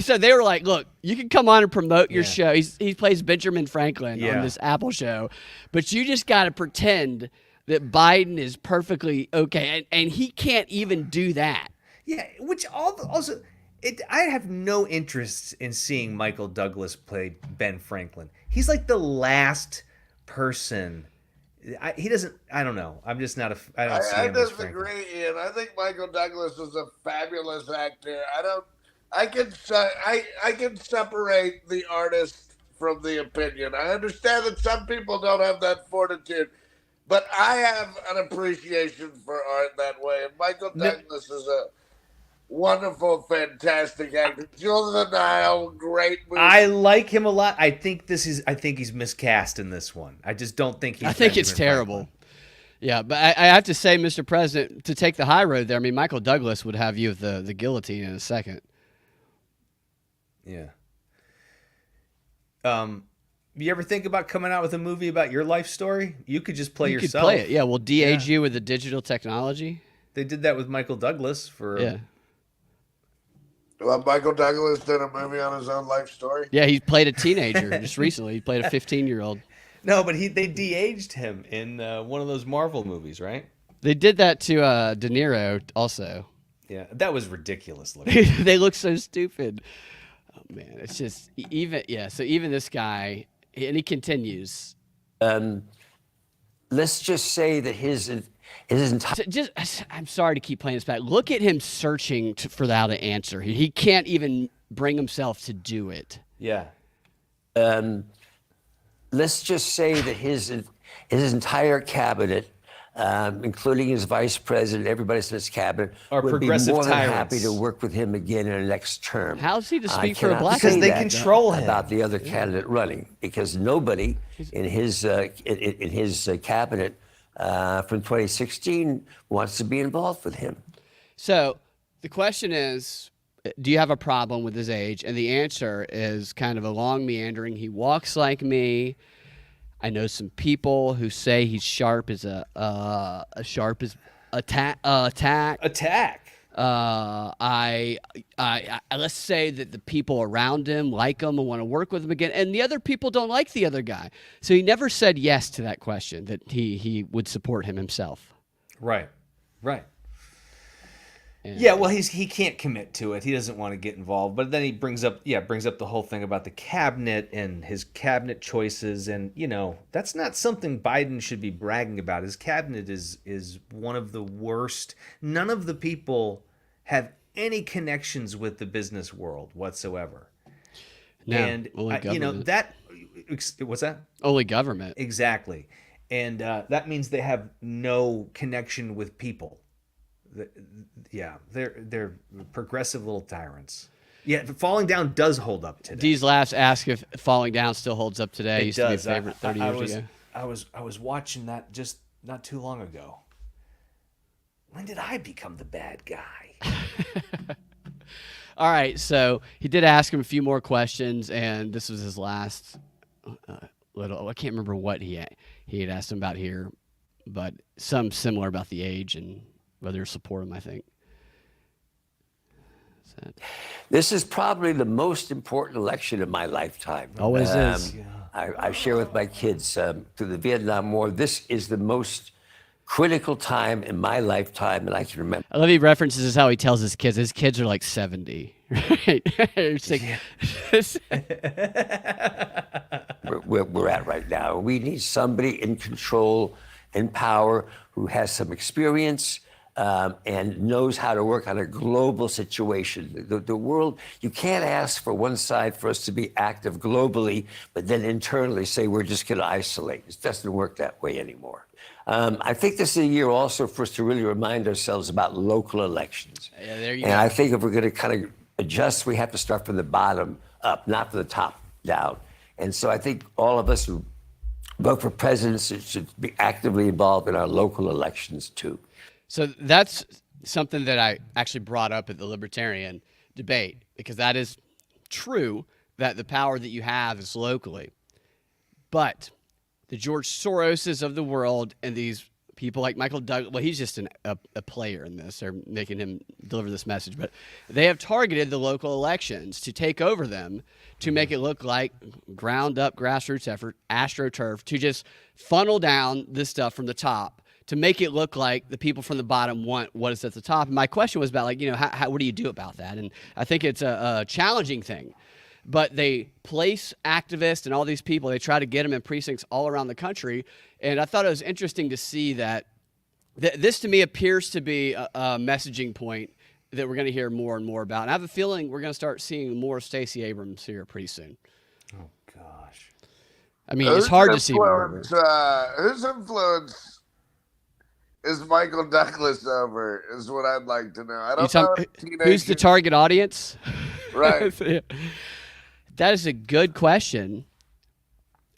Speaker 2: So they were like, "Look, you can come on and promote your
Speaker 1: Yeah.
Speaker 2: show." He plays Benjamin Franklin
Speaker 1: Yeah.
Speaker 2: on this Apple show, but you just got to pretend that Biden is perfectly okay, and he can't even do that.
Speaker 1: Yeah, which also, I have no interest in seeing Michael Douglas play Ben Franklin. He's like the last person. He doesn't. I don't know. I'm just not a. I don't see
Speaker 8: I
Speaker 1: him as Franklin.
Speaker 8: disagree, Ian. I think Michael Douglas is a fabulous actor. I can separate the artist from the opinion. I understand that some people don't have that fortitude, but I have an appreciation for art that way. And Michael Douglas is a wonderful, fantastic actor. Jewel of the Nile, great movie.
Speaker 1: I like him a lot. I think he's miscast in this one. I just don't think he's.
Speaker 2: I think it's
Speaker 1: Benjamin
Speaker 2: terrible.
Speaker 1: Franklin.
Speaker 2: Yeah, but I have to say, Mr. President, to take the high road there, I mean, Michael Douglas would have you with the guillotine in a second.
Speaker 1: Yeah. You ever think about coming out with a movie about your life story? You could just play
Speaker 2: You
Speaker 1: yourself.
Speaker 2: could play it. Yeah, we'll de-age you with the digital technology.
Speaker 1: They did that with Michael Douglas for.
Speaker 2: Yeah.
Speaker 8: Well, Michael Douglas did a movie on his own life story.
Speaker 2: Yeah, he played a teenager just recently. He played a 15-year-old.
Speaker 1: No, but they de-aged him in one of those Marvel movies, right?
Speaker 2: They did that to De Niro also.
Speaker 1: Yeah, that was ridiculous looking.
Speaker 2: They look so stupid. Oh man, it's just so even this guy, and he continues.
Speaker 12: let's just say that his entire.
Speaker 2: I'm sorry to keep playing this back. Look at him searching for how to answer. He can't even bring himself to do it.
Speaker 1: Yeah.
Speaker 12: Let's just say that his entire cabinet, including his vice president, everybody in his cabinet,
Speaker 1: Are
Speaker 12: would be
Speaker 1: progressive
Speaker 12: more than
Speaker 1: tyrants.
Speaker 12: happy to work with him again in the next term.
Speaker 2: How's he to
Speaker 12: I
Speaker 2: speak for a
Speaker 12: cannot
Speaker 2: black
Speaker 12: say
Speaker 1: Because they
Speaker 12: that
Speaker 1: control him.
Speaker 12: about the other candidate running, because nobody in his cabinet from 2016 wants to be involved with him.
Speaker 2: So the question is, do you have a problem with his age? And the answer is kind of a long meandering. He walks like me. I know some people who say he's sharp as a sharp as attack.
Speaker 1: Attack.
Speaker 2: I let's say that the people around him like him and want to work with him again, and the other people don't like the other guy. So he never said yes to that question that he would support him himself.
Speaker 1: Right. Right.
Speaker 2: And
Speaker 1: Yeah, well, he can't commit to it. He doesn't want to get involved. But then he brings up the whole thing about the cabinet and his cabinet choices, and that's not something Biden should be bragging about. His cabinet is one of the worst. None of the people have any connections with the business world whatsoever.
Speaker 2: No,
Speaker 1: and
Speaker 2: only government.
Speaker 1: what's that?
Speaker 2: Only government.
Speaker 1: Exactly, and that means they have no connection with people. Yeah, they're progressive little tyrants. Yeah, Falling Down does hold up today.
Speaker 2: D's laughs ask if Falling Down still holds up today.
Speaker 1: It
Speaker 2: Used
Speaker 1: does.
Speaker 2: to be a favorite 30 years ago.
Speaker 1: I was watching that just not too long ago. When did I become the bad guy?
Speaker 2: All right, so he did ask him a few more questions, and this was his last little. I can't remember what he had asked him about here, but some similar about the age and whether to support him, I think.
Speaker 12: This is probably the most important election of my lifetime.
Speaker 2: Always is.
Speaker 12: I share with my kids through the Vietnam War, this is the most critical time in my lifetime that I can remember.
Speaker 2: I love he references is how he tells his kids. His kids are like 70. Right? It's like,
Speaker 12: where we're at right now. We need somebody in control, in power, who has some experience and knows how to work on a global situation. The world, you can't ask for one side for us to be active globally, but then internally say we're just going to isolate. It doesn't work that way anymore. I think this is a year also for us to really remind ourselves about local elections.
Speaker 2: Yeah, there you
Speaker 12: and
Speaker 2: go.
Speaker 12: I think if we're going to kind of adjust, we have to start from the bottom up, not from the top down. And so I think all of us who vote for presidents should be actively involved in our local elections too.
Speaker 2: So that's something that I actually brought up at the Libertarian debate, because that is true that the power that you have is locally. But the George Soroses of the world and these people like Michael Douglas, well, he's just a player in this. They're making him deliver this message. But they have targeted the local elections to take over them, to make it look like ground-up grassroots effort, AstroTurf, to just funnel down this stuff from the top, to make it look like the people from the bottom want what is at the top. And my question was about, like, you know, what do you do about that? And I think it's a challenging thing. But they place activists and all these people, they try to get them in precincts all around the country. And I thought it was interesting to see that this, to me, appears to be a messaging point that we're going to hear more and more about. And I have a feeling we're going to start seeing more of Stacey Abrams here pretty soon.
Speaker 1: Oh, gosh.
Speaker 2: I mean, it's hard to see more.
Speaker 8: Whose influence is Michael Douglas over, is what I'd like to know. I don't know.
Speaker 2: Who's the target audience?
Speaker 8: Right.
Speaker 2: That is a good question.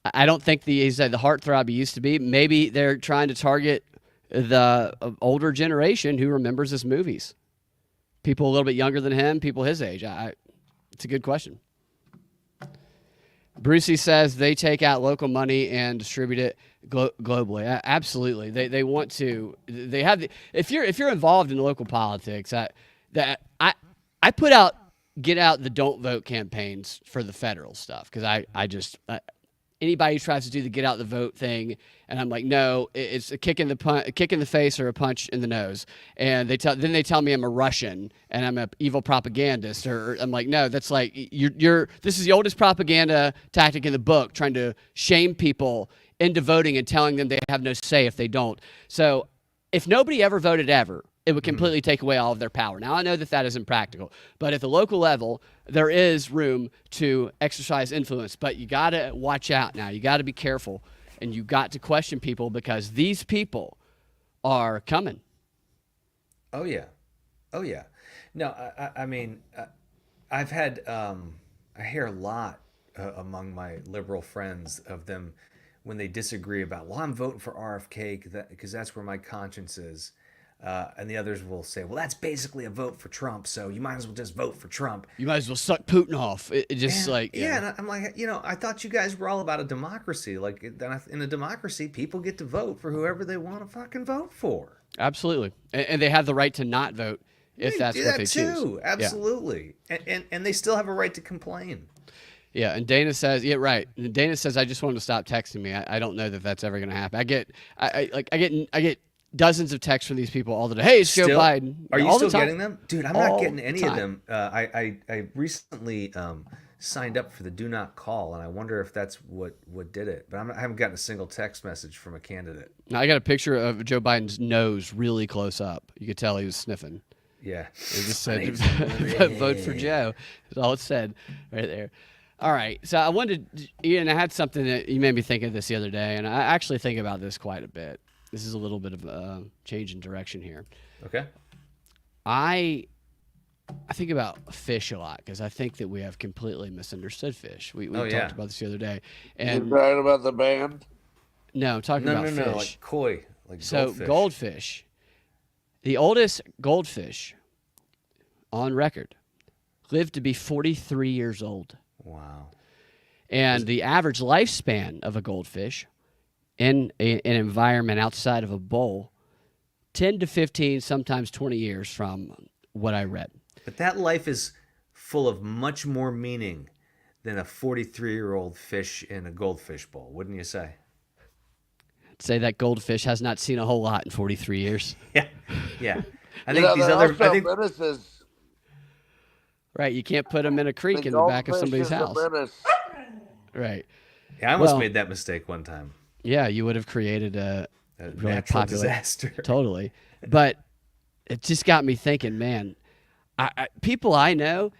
Speaker 2: I don't think he's the heartthrob he used to be. Maybe they're trying to target the older generation who remembers his movies. People a little bit younger than him, people his age. It's a good question. Brucey says they take out local money and distribute it globally. Absolutely, they want to. They have. If you're involved in local politics, I put out. Get out the don't vote campaigns for the federal stuff, because I just anybody who tries to do the get out the vote thing, and I'm like, no, it's a kick in the face or a punch in the nose, and then they tell me I'm a Russian and I'm an evil propagandist, or I'm like, no, that's like this is the oldest propaganda tactic in the book, trying to shame people into voting and telling them they have no say if they don't. So if nobody ever voted ever, it would completely take away all of their power. Now, I know that isn't practical, but at the local level, there is room to exercise influence. But you got to watch out now. You got to be careful, and you got to question people, because these people are coming.
Speaker 1: Oh, yeah. Oh, yeah. No, I mean, I've had, I hear a lot among my liberal friends of them when they disagree about, well, I'm voting for RFK because that's where my conscience is. And the others will say, well, that's basically a vote for Trump, so you might as well just vote for Trump.
Speaker 2: You might as well suck Putin off.
Speaker 1: And I'm like, I thought you guys were all about a democracy. Like, in a democracy, people get to vote for whoever they want to fucking vote for.
Speaker 2: Absolutely. And they have the right to not vote if that's what they choose.
Speaker 1: Absolutely. Yeah. And they still have a right to complain.
Speaker 2: Yeah, and Dana says, yeah, right. And Dana says, I just wanted to stop texting me. I don't know that that's ever going to happen. I get dozens of texts from these people all the day. Hey, it's Joe Biden.
Speaker 1: Are you
Speaker 2: all
Speaker 1: still
Speaker 2: the time.
Speaker 1: getting them? Dude, I'm not getting any of them. I recently signed up for the do not call, and I wonder if that's what did it. But I haven't gotten a single text message from a candidate.
Speaker 2: Now, I got a picture of Joe Biden's nose really close up. You could tell he was sniffing.
Speaker 1: Yeah.
Speaker 2: It just said, vote for Joe. That's all it said right there. All right. So I wanted to, Ian, I had something that you made me think of this the other day, and I actually think about this quite a bit. This is a little bit of a change in direction here.
Speaker 1: Okay.
Speaker 2: I think about fish a lot, because I think that we have completely misunderstood fish. We talked about this the other day. And
Speaker 8: you're talking about the band?
Speaker 2: No, I'm talking about fish.
Speaker 1: No, like koi, like goldfish.
Speaker 2: So goldfish, the oldest goldfish on record, lived to be 43 years old.
Speaker 1: Wow.
Speaker 2: And the average lifespan of a goldfish in an environment outside of a bowl, 10 to 15, sometimes 20 years from what I read.
Speaker 1: But that life is full of much more meaning than a 43-year-old fish in a goldfish bowl, wouldn't you say?
Speaker 2: I'd say that goldfish has not seen a whole lot in 43 years.
Speaker 1: Yeah, yeah. I
Speaker 8: You
Speaker 1: think
Speaker 8: know,
Speaker 1: these
Speaker 8: they're
Speaker 1: other.
Speaker 8: also
Speaker 1: I think
Speaker 8: menaces.
Speaker 2: Right, you can't put them in a creek
Speaker 8: The
Speaker 2: in the back of
Speaker 8: goldfish
Speaker 2: somebody's
Speaker 8: is a
Speaker 2: house.
Speaker 8: menace.
Speaker 2: Right.
Speaker 1: yeah, I almost
Speaker 2: Well-
Speaker 1: made that mistake one time.
Speaker 2: Yeah, you would have created a really
Speaker 1: natural
Speaker 2: popular
Speaker 1: disaster.
Speaker 2: Totally. But it just got me thinking, man. People I know,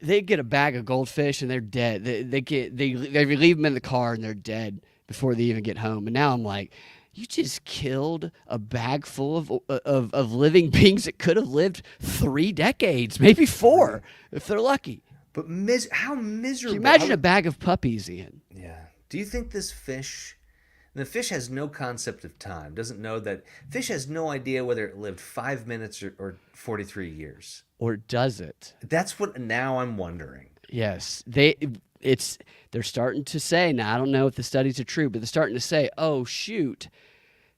Speaker 2: they get a bag of goldfish and they're dead. They leave them in the car and they're dead before they even get home. And now I'm like, you just killed a bag full of living beings that could have lived 3 decades, maybe 4, if they're lucky.
Speaker 1: But how miserable!
Speaker 2: Can you imagine a bag of puppies, Ian?
Speaker 1: Yeah. Do you think this fish? The fish has no concept of time. Doesn't know that. Fish has no idea whether it lived 5 minutes or 43 years.
Speaker 2: Or does it?
Speaker 1: That's what now I'm wondering.
Speaker 2: Yes, they're starting to say, now I don't know if the studies are true, but they're starting to say, oh shoot,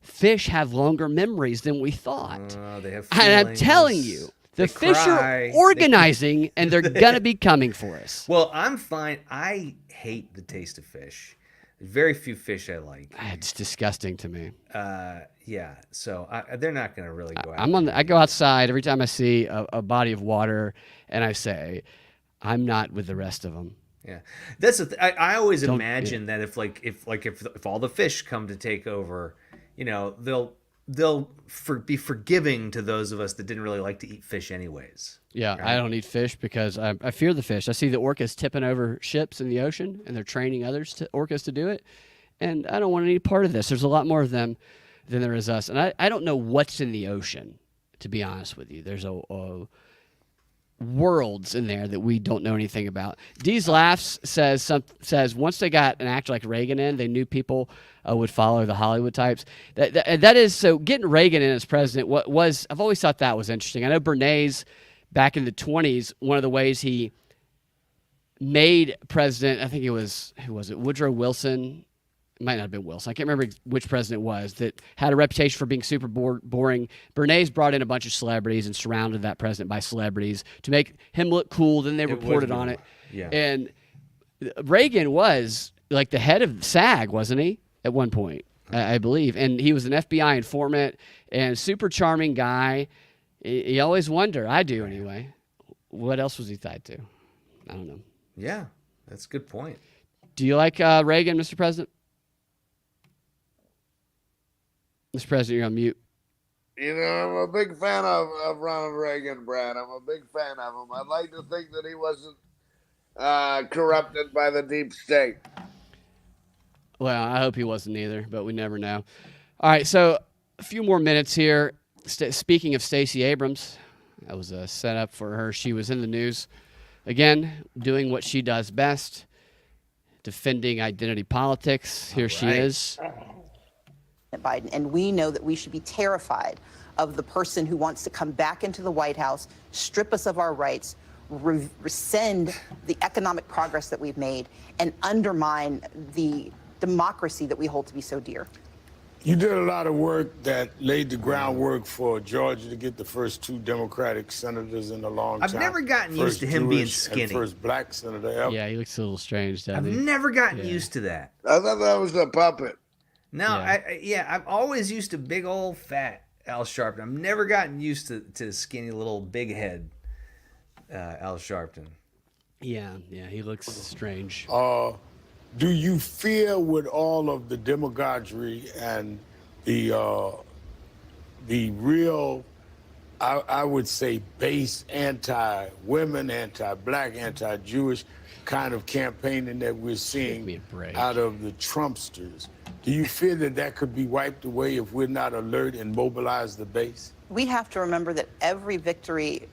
Speaker 2: fish have longer memories than we thought.
Speaker 1: They have
Speaker 2: And I'm
Speaker 1: feelings.
Speaker 2: telling you, the
Speaker 1: They
Speaker 2: fish
Speaker 1: cry.
Speaker 2: are organizing and they're going to be coming for us.
Speaker 1: Well, I'm fine. I hate the taste of fish. Very few fish I like.
Speaker 2: It's disgusting to me.
Speaker 1: Yeah, so they're not going to really go out.
Speaker 2: I go outside every time I see a body of water and I say, I'm not with the rest of them.
Speaker 1: Yeah, that's the I always imagine that if all the fish come to take over, you know, they'll be forgiving to those of us that didn't really like to eat fish anyways.
Speaker 2: Yeah,
Speaker 1: right?
Speaker 2: I don't eat fish because I fear the fish. I see the orcas tipping over ships in the ocean, and they're training orcas to do it. And I don't want any part of this. There's a lot more of them than there is us. And I don't know what's in the ocean, to be honest with you. There's worlds in there that we don't know anything about. Dee's Laughs says once they got an actor like Reagan in, they knew people would follow the Hollywood types. That is so. Getting Reagan in as president I've always thought that was interesting. I know Bernays back in the 1920s, one of the ways he made president, I think it was Woodrow Wilson. It might not have been Wilson. I can't remember which president it was that had a reputation for being super boring. Bernays brought in a bunch of celebrities and surrounded that president by celebrities to make him look cool. Then they reported on it.
Speaker 1: Yeah.
Speaker 2: And Reagan was like the head of SAG, wasn't he, at one point, I believe. And he was an FBI informant and super charming guy. You always wonder, I do anyway, what else was he tied to? I don't know.
Speaker 1: Yeah, that's a good point.
Speaker 2: Do you like Reagan, Mr. President? Mr. President, you're on mute.
Speaker 8: You know, I'm a big fan of Ronald Reagan, Brad. I'm a big fan of him. I'd like to think that he wasn't corrupted by the deep state.
Speaker 2: Well, I hope he wasn't either, but we never know. All right, so a few more minutes here. Speaking of Stacey Abrams, that was a setup for her. She was in the news, again, doing what she does best, defending identity politics. Here she is.
Speaker 13: Biden, and we know that we should be terrified of the person who wants to come back into the White House, strip us of our rights, rescind the economic progress that we've made, and undermine the democracy that we hold to be so dear.
Speaker 14: You did a lot of work that laid the groundwork for Georgia to get the first 2 Democratic senators in a long time.
Speaker 1: I've never gotten used to him being skinny.
Speaker 14: And first black senator ever.
Speaker 2: Yeah, he looks a little strange, doesn't
Speaker 1: I've
Speaker 2: he?
Speaker 1: never gotten used to that.
Speaker 8: I thought that was a puppet.
Speaker 1: No, I'm always used to big old fat Al Sharpton. I've never gotten used to skinny little big head Al Sharpton.
Speaker 2: Yeah, he looks strange.
Speaker 14: Do you fear with all of the demagoguery and the real, I would say, base anti-women, anti-black, anti-Jewish kind of campaigning that we're seeing out of the Trumpsters? Do you fear that could be wiped away if we're not alert and mobilize the base?
Speaker 13: We have to remember that every victory,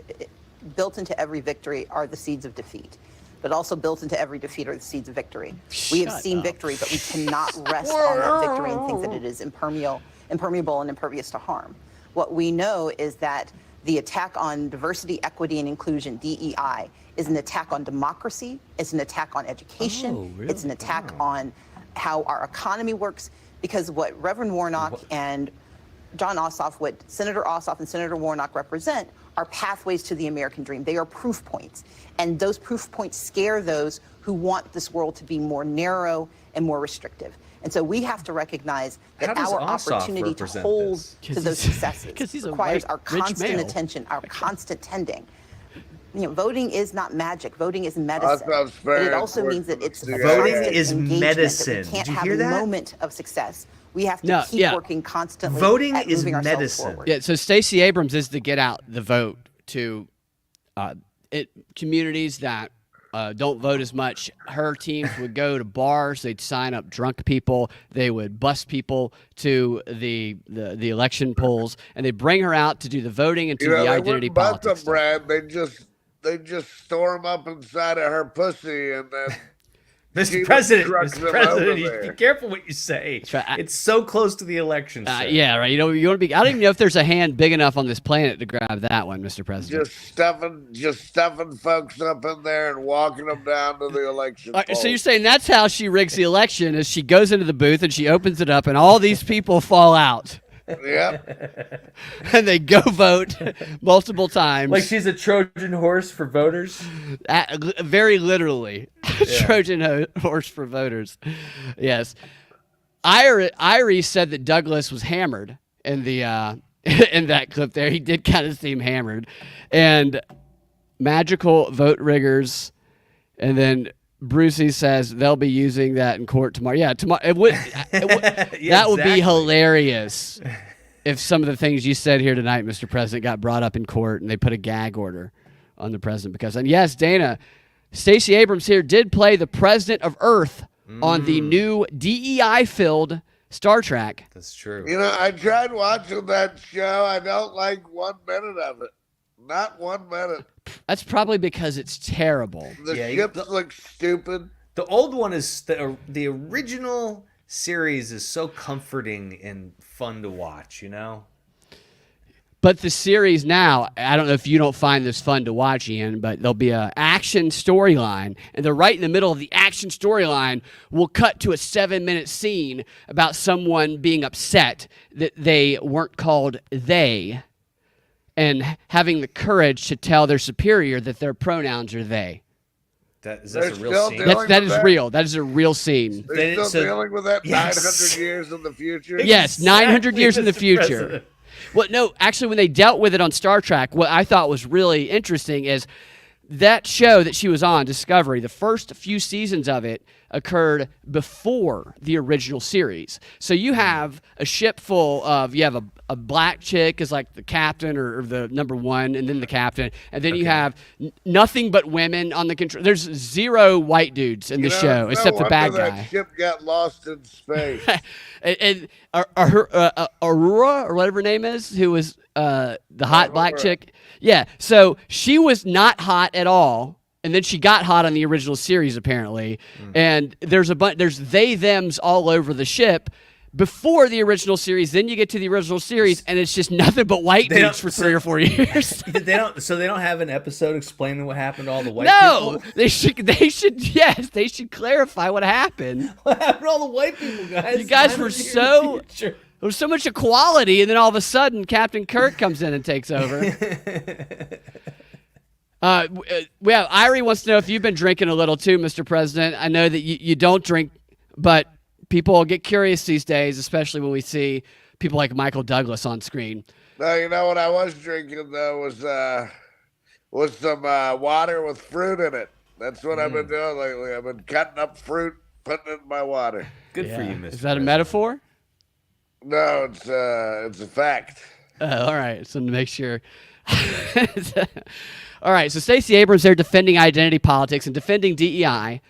Speaker 13: built into every victory, are the seeds of defeat. But also built into every defeat are the seeds of victory. We have seen victory, but we cannot rest on that victory and think that it is impermeable and impervious to harm. What we know is that the attack on diversity, equity, and inclusion, DEI, is an attack on democracy, it's an attack on education, it's an attack on how our economy works, because what Reverend Warnock and John Ossoff, what Senator Ossoff and Senator Warnock represent, are pathways to the American dream. They are proof points. And those proof points scare those who want this world to be more narrow and more restrictive. And so we have to recognize that our opportunity to hold to those successes requires our constant attention, our constant tending. Voting is not magic. Voting is medicine. But it also means that it's
Speaker 1: voting is medicine.
Speaker 13: That we can't
Speaker 1: Did you
Speaker 13: have
Speaker 1: hear
Speaker 13: a
Speaker 1: that?
Speaker 13: moment of success. We have to keep working constantly.
Speaker 1: Voting
Speaker 13: at
Speaker 1: is
Speaker 13: moving ourselves
Speaker 1: medicine.
Speaker 13: forward.
Speaker 2: Yeah, so Stacey Abrams is to get out the vote to communities that don't vote as much. Her teams would go to bars. They'd sign up drunk people. They would bus people to the election polls, and they'd bring her out to do the voting and to the identity politics.
Speaker 8: Brad, they just storm up inside of her pussy and then.
Speaker 1: Mr. President, be careful what you say.
Speaker 2: Right.
Speaker 1: It's so close to the election.
Speaker 2: Yeah, right. You want to be. I don't even know if there's a hand big enough on this planet to grab that one, Mr. President.
Speaker 8: Just stuffing folks up in there and walking them down to the election.
Speaker 2: So you're saying that's how she rigs the election? Is she goes into the booth and she opens it up and all these people fall out.
Speaker 8: Yep.
Speaker 2: And they go vote multiple times.
Speaker 1: Like she's a Trojan horse for voters?
Speaker 2: Very literally. Trojan horse for voters. Yes. Irie said that Douglas was hammered in the in that clip there. He did kind of seem hammered. And magical vote riggers. And then Brucey says they'll be using that in court tomorrow. Yeah, tomorrow. That would be hilarious if some of the things you said here tonight, Mr. President, got brought up in court and they put a gag order on the president. And yes, Dana, Stacey Abrams here did play the president of Earth on the new DEI-filled Star Trek.
Speaker 1: That's true.
Speaker 8: I tried watching that show. I don't like 1 minute of it. Not 1 minute.
Speaker 2: That's probably because it's terrible.
Speaker 8: The ships look stupid.
Speaker 1: The old one is the original series is so comforting and fun to watch,
Speaker 2: But the series now, I don't know if you don't find this fun to watch, Ian, but there'll be an action storyline, and they're right in the middle of the action storyline. We'll cut to a 7-minute scene about someone being upset that they weren't called they, and having the courage to tell their superior that their pronouns are they.
Speaker 1: Is that a real scene?
Speaker 2: That is real. That is a real scene.
Speaker 8: They're still dealing with that 900 years in the future?
Speaker 2: Yes, 900 years in the future. Well, no, actually, when they dealt with it on Star Trek, what I thought was really interesting is that show that she was on, Discovery, the first few seasons of it occurred before the original series. So you have a ship full of, you have a black chick is like the captain or the number one, and then the captain. And then you have nothing but women on the control. There's 0 white dudes in the show except the bad guy.
Speaker 8: That ship got lost in space.
Speaker 2: and Aurora, or whatever her name is, who was the hot black chick. Yeah, so she was not hot at all. And then she got hot on the original series, apparently. And there's they, thems all over the ship before the original series. Then you get to the original series, and it's just nothing but white dudes for 3 or 4 years.
Speaker 1: They don't have an episode explaining what happened to all the white
Speaker 2: people?
Speaker 1: No,
Speaker 2: they should clarify what happened.
Speaker 1: What happened to all the white people, guys?
Speaker 2: You guys were there was so much equality, and then all of a sudden, Captain Kirk comes in and takes over. Irie wants to know if you've been drinking a little too, Mr. President. I know that you don't drink, but people get curious these days, especially when we see people like Michael Douglas on screen.
Speaker 8: No, what I was drinking though was some water with fruit in it. That's what I've been doing lately. I've been cutting up fruit, putting it in my water.
Speaker 1: Good for you, Mr.
Speaker 2: Is that a metaphor?
Speaker 8: No, it's a fact.
Speaker 2: All right, so to make sure. All right, so Stacey Abrams there defending identity politics and defending DEI,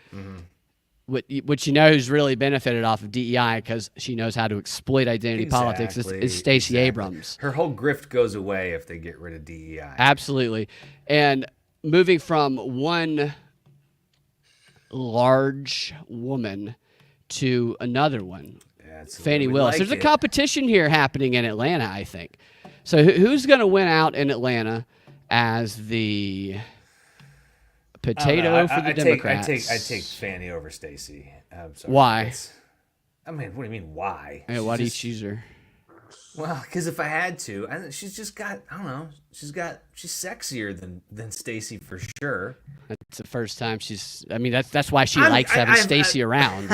Speaker 2: which she knows really benefited off of DEI because she knows how to exploit identity politics. Is Stacey Abrams.
Speaker 1: Her whole grift goes away if they get rid of DEI.
Speaker 2: Absolutely. And moving from one large woman to another one, Fannie Willis. There's a competition here happening in Atlanta, I think. So who's going to win out in Atlanta as the potato for the Democrats?
Speaker 1: I take Fannie over Stacey.
Speaker 2: Why?
Speaker 1: I mean, what do you mean why?
Speaker 2: Why do you choose her?
Speaker 1: Well, because if I had to, she's just got, I don't know, she's sexier than Stacy for sure.
Speaker 2: That's the first time that's why she likes having Stacy around.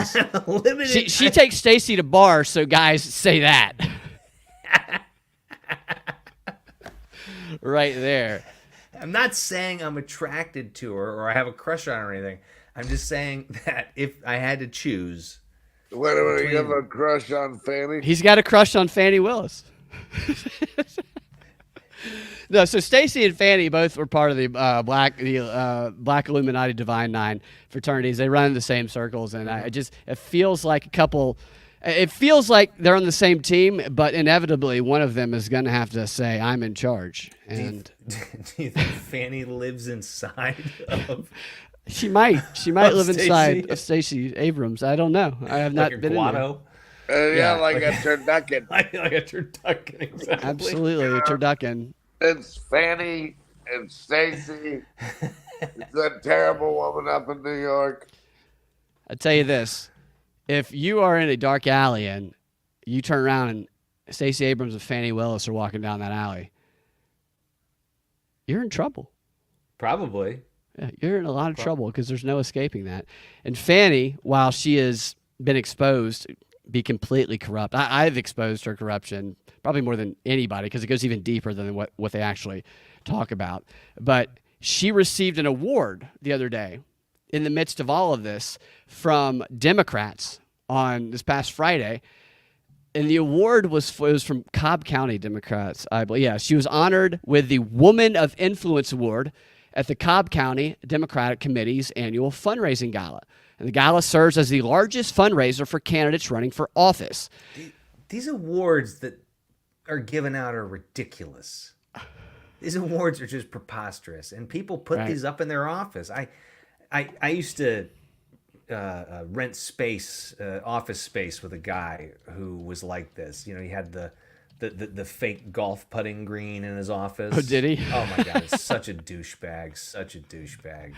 Speaker 2: She takes Stacy to bars, so guys say that. Right there.
Speaker 1: I'm not saying I'm attracted to her or I have a crush on her or anything. I'm just saying that if I had to choose.
Speaker 8: Wait a minute, you have a crush on Fanny?
Speaker 2: He's got a crush on Fannie Willis. No, so Stacy and Fanny both were part of the Black Illuminati Divine Nine fraternities. They run in the same circles, and it feels like a couple. It feels like they're on the same team, but inevitably one of them is going to have to say, "I'm in charge." And
Speaker 1: do you think Fanny lives inside of?
Speaker 2: She might live inside of Stacey Abrams. I don't know. I have not been in there.
Speaker 8: Like a turducken.
Speaker 1: like a turducken, exactly.
Speaker 2: Absolutely, a turducken.
Speaker 8: It's Fanny and Stacy. It's that terrible woman up in New York.
Speaker 2: I tell you this: if you are in a dark alley and you turn around and Stacey Abrams and Fannie Willis are walking down that alley, you're in trouble.
Speaker 1: Probably.
Speaker 2: Yeah, you're in a lot of trouble because there's no escaping that. And Fanny, while she has been exposed, be completely corrupt. I've exposed her corruption probably more than anybody because it goes even deeper than what they actually talk about. But she received an award the other day in the midst of all of this from Democrats on this past Friday. And the award was from Cobb County Democrats, I believe. Yeah, she was honored with the Woman of Influence Award at the Cobb County Democratic Committee's annual fundraising gala. And the gala serves as the largest fundraiser for candidates running for office.
Speaker 1: These awards that are given out are ridiculous. These awards are just preposterous, and people put these up in their office. I used to rent space, office space, with a guy who was like this. You know, he had the fake golf putting green in his office.
Speaker 2: Oh, did he?
Speaker 1: Oh my God, it's such a douchebag, such a douchebag.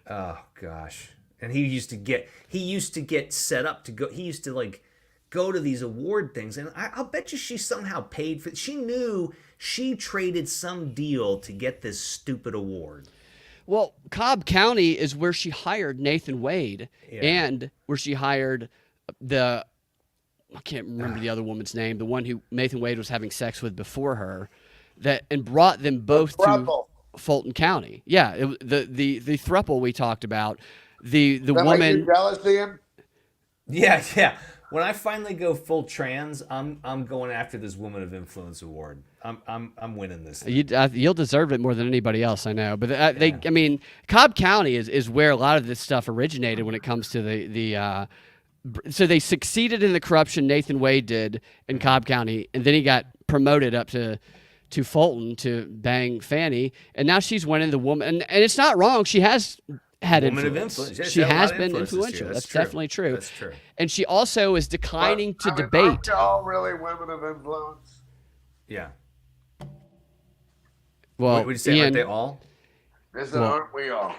Speaker 1: Oh gosh. And he used to get set up to go. He used to go to these award things, and I'll bet you she somehow paid for it. She knew she traded some deal to get this stupid award.
Speaker 2: Well, Cobb County is where she hired Nathan Wade, and where she hired I can't remember the other woman's name, the one who Nathan Wade was having sex with before her, and brought them both to Fulton County. Yeah, the throuple we talked about. The woman.
Speaker 8: You jealous, Ian?
Speaker 1: Yeah. When I finally go full trans, I'm going after this Woman of Influence award. I'm winning this thing.
Speaker 2: You'll deserve it more than anybody else, I know. But I mean, Cobb County is where a lot of this stuff originated when it comes to the. So they succeeded in the corruption Nathan Wade did in Cobb County, and then he got promoted up to Fulton to bang Fanny, and now she's winning the woman. And it's not wrong. She has had influence.
Speaker 1: Yeah,
Speaker 2: she has been influential. That's definitely true.
Speaker 1: That's true.
Speaker 2: And she also is declining to debate.
Speaker 8: Aren't all really women of influence?
Speaker 1: Yeah.
Speaker 2: Well,
Speaker 1: what would you say?
Speaker 2: Ian,
Speaker 1: aren't they all?
Speaker 8: Aren't we all?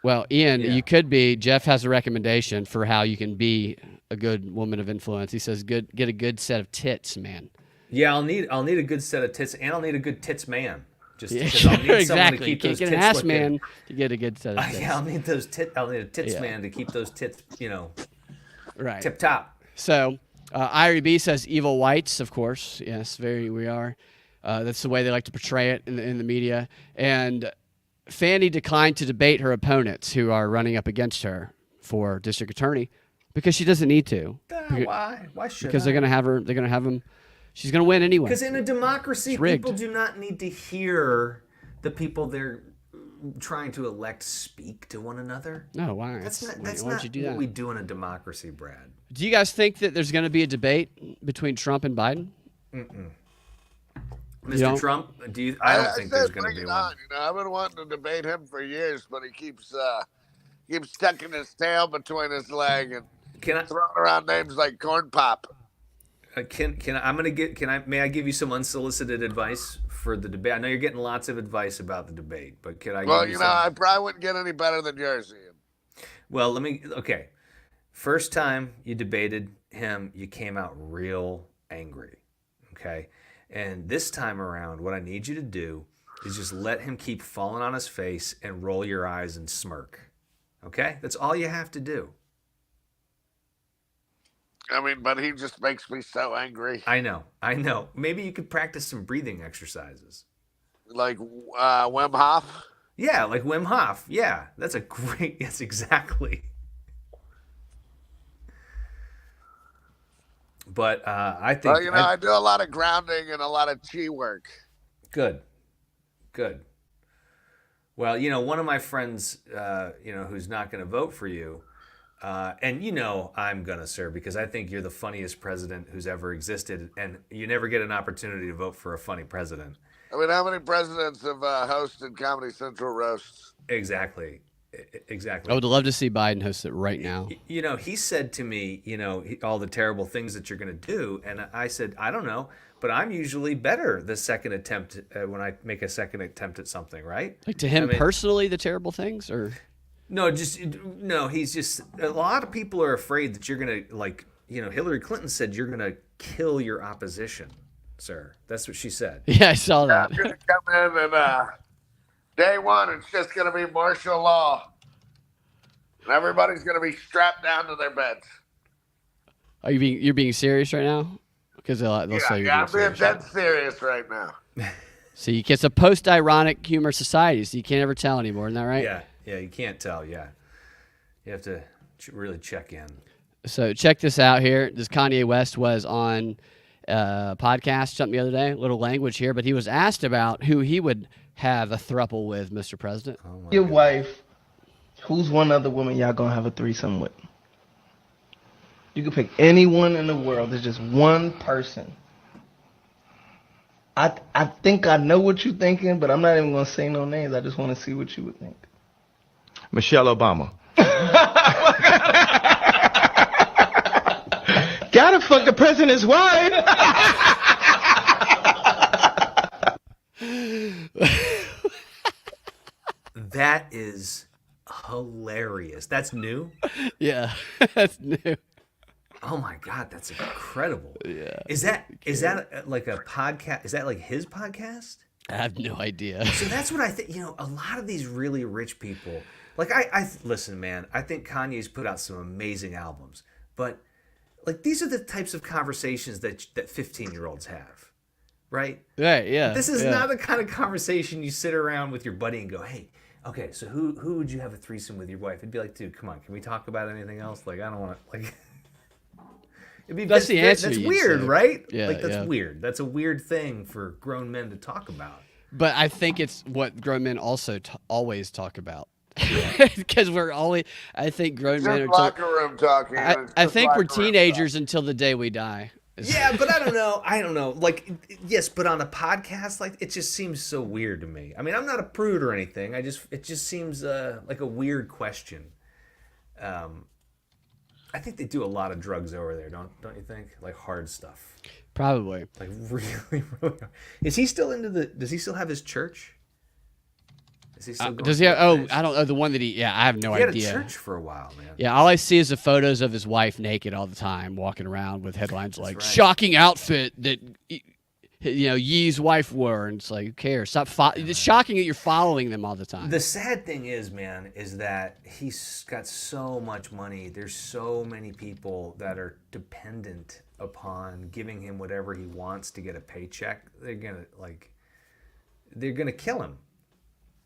Speaker 2: Well, Ian, you could be. Jeff has a recommendation for how you can be a good woman of influence. He says, get a good set of tits, man.
Speaker 1: Yeah, I'll need a good set of tits, and I'll need a good tits man. Just because I'll need
Speaker 2: exactly.
Speaker 1: To keep those
Speaker 2: get
Speaker 1: tits
Speaker 2: an ass
Speaker 1: looking.
Speaker 2: Man to get a good set of tits.
Speaker 1: Yeah, I'll need those tits. I'll need a tits man to keep those tits, tip top.
Speaker 2: So, Irie B says evil whites, of course. Yes, we are. That's the way they like to portray it in the media. And Fanny declined to debate her opponents who are running up against her for district attorney because she doesn't need to.
Speaker 1: Why? Why should?
Speaker 2: Because they're going to have her. They're going to have them. She's going to win anyway.
Speaker 1: Because in a democracy, people do not need to hear the people they're trying to elect speak to one another.
Speaker 2: No, why?
Speaker 1: That's
Speaker 2: why
Speaker 1: not
Speaker 2: would you do
Speaker 1: what
Speaker 2: that?
Speaker 1: we do in a democracy, Brad.
Speaker 2: Do you guys think that there's going to be a debate between Trump and Biden?
Speaker 1: Mr. Trump, I don't think there's going to be one.
Speaker 8: I've been wanting to debate him for years, but he keeps sticking his tail between his leg and throwing around names like Corn Pop.
Speaker 1: May I give you some unsolicited advice for the debate? I know you're getting lots of advice about the debate, but can I?
Speaker 8: Well, I probably wouldn't get any better than yours, Ian.
Speaker 1: Well, okay. First time you debated him, you came out real angry. okay? And this time around, what I need you to do is just let him keep falling on his face and roll your eyes and smirk, okay? That's all you have to do.
Speaker 8: I mean, but he just makes me so angry.
Speaker 1: I know. Maybe you could practice some breathing exercises.
Speaker 8: Like Wim Hof?
Speaker 1: Yeah, like Wim Hof. Yeah, that's exactly. But I think...
Speaker 8: Well, I do a lot of grounding and a lot of chi work.
Speaker 1: Good. Well, one of my friends, who's not going to vote for you, and I'm going to, sir, because I think you're the funniest president who's ever existed, and you never get an opportunity to vote for a funny president.
Speaker 8: I mean, how many presidents have hosted Comedy Central roasts?
Speaker 1: Exactly.
Speaker 2: I would love to see Biden host it right now.
Speaker 1: He said to me, all the terrible things that you're going to do. And I said, I don't know, but I'm usually better the second attempt when I make a second attempt at something, right?
Speaker 2: Like to him personally, the terrible things, or?
Speaker 1: No, he's just, a lot of people are afraid that you're going to, Hillary Clinton said you're going to kill your opposition, sir. That's what she said.
Speaker 2: Yeah, I saw that.
Speaker 8: I'm going to come in and day one, it's just going to be martial law. And everybody's going to be strapped down to their beds.
Speaker 2: Are you're being serious right now? Because they'll say you're
Speaker 8: I'm
Speaker 2: being
Speaker 8: being dead serious right now.
Speaker 2: See, it's a post-ironic humor society, so you can't ever tell anymore. Isn't that right?
Speaker 1: Yeah, you can't tell, yeah. You have to really check in.
Speaker 2: So check this out here. This Kanye West was on a podcast something the other day, a little language here, but he was asked about who he would have a throuple with, Mr. President.
Speaker 15: Your wife, who's one other woman y'all gonna have a threesome with? You can pick anyone in the world. There's just one person. I think I know what you're thinking, but I'm not even gonna say no names. I just want to see what you would think. Michelle Obama. Gotta fuck the president's wife.
Speaker 1: That is hilarious. That's new?
Speaker 2: Yeah, that's new.
Speaker 1: Oh my God, that's incredible.
Speaker 2: Yeah.
Speaker 1: Is that like a podcast? Is that like his podcast?
Speaker 2: I have no idea.
Speaker 1: So that's what I think. A lot of these really rich people, like I listen, man, I think Kanye's put out some amazing albums, but like these are the types of conversations that 15-year-olds have, right?
Speaker 2: Right, yeah.
Speaker 1: This is not the kind of conversation you sit around with your buddy and go, hey, okay, so who would you have a threesome with your wife? It'd be like, dude, come on, can we talk about anything else? Like, I don't want to, like...
Speaker 2: That's the answer.
Speaker 1: That's weird, right?
Speaker 2: Yeah,
Speaker 1: that's weird. That's a weird thing for grown men to talk about.
Speaker 2: But I think it's what grown men also always talk about. Because I think grown men are
Speaker 8: locker room talking.
Speaker 2: I think we're teenagers until the day we die.
Speaker 1: Yeah, but I don't know. Like, yes, but on a podcast, like, it just seems so weird to me. I mean, I'm not a prude or anything. It just seems like a weird question. I think they do a lot of drugs over there, don't you think? Like hard stuff.
Speaker 2: Probably.
Speaker 1: Like really, really hard. Is he still does he still have his church? Is he still going
Speaker 2: does he have, I don't know, the one that I have no idea.
Speaker 1: He had a church for a while, man.
Speaker 2: Yeah, all I see is the photos of his wife naked all the time, walking around with headlines like, shocking outfit that, Yee's wife wore. And it's like, who cares? Stop. It's shocking that you're following them all the time.
Speaker 1: The sad thing is, man, is that he's got so much money. There's so many people that are dependent upon giving him whatever he wants to get a paycheck. They're gonna kill him.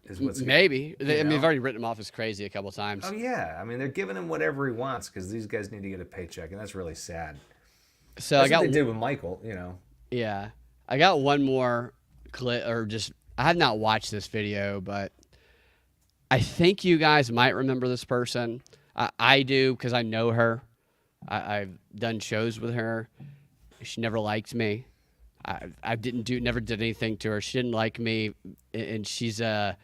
Speaker 1: Is what's
Speaker 2: maybe. They've already written him off as crazy a couple times.
Speaker 1: Oh yeah, I mean they're giving him whatever he wants because these guys need to get a paycheck, and that's really sad.
Speaker 2: So
Speaker 1: that's what they did with Michael,
Speaker 2: Yeah. I got one more clip, I have not watched this video, but I think you guys might remember this person. I do because I know her. I've done shows with her. She never liked me. I never did anything to her. She didn't like me, and she's some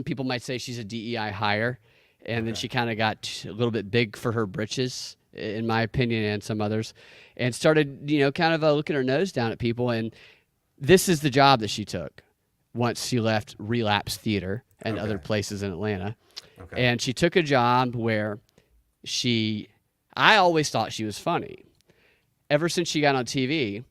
Speaker 2: people might say she's a DEI hire, and then she kind of got a little bit big for her britches, in my opinion, and some others, and started, kind of looking her nose down at people. And this is the job that she took once she left Relapse Theater and other places in Atlanta. Okay. And she took a job where I always thought she was funny. Ever since she got on TV,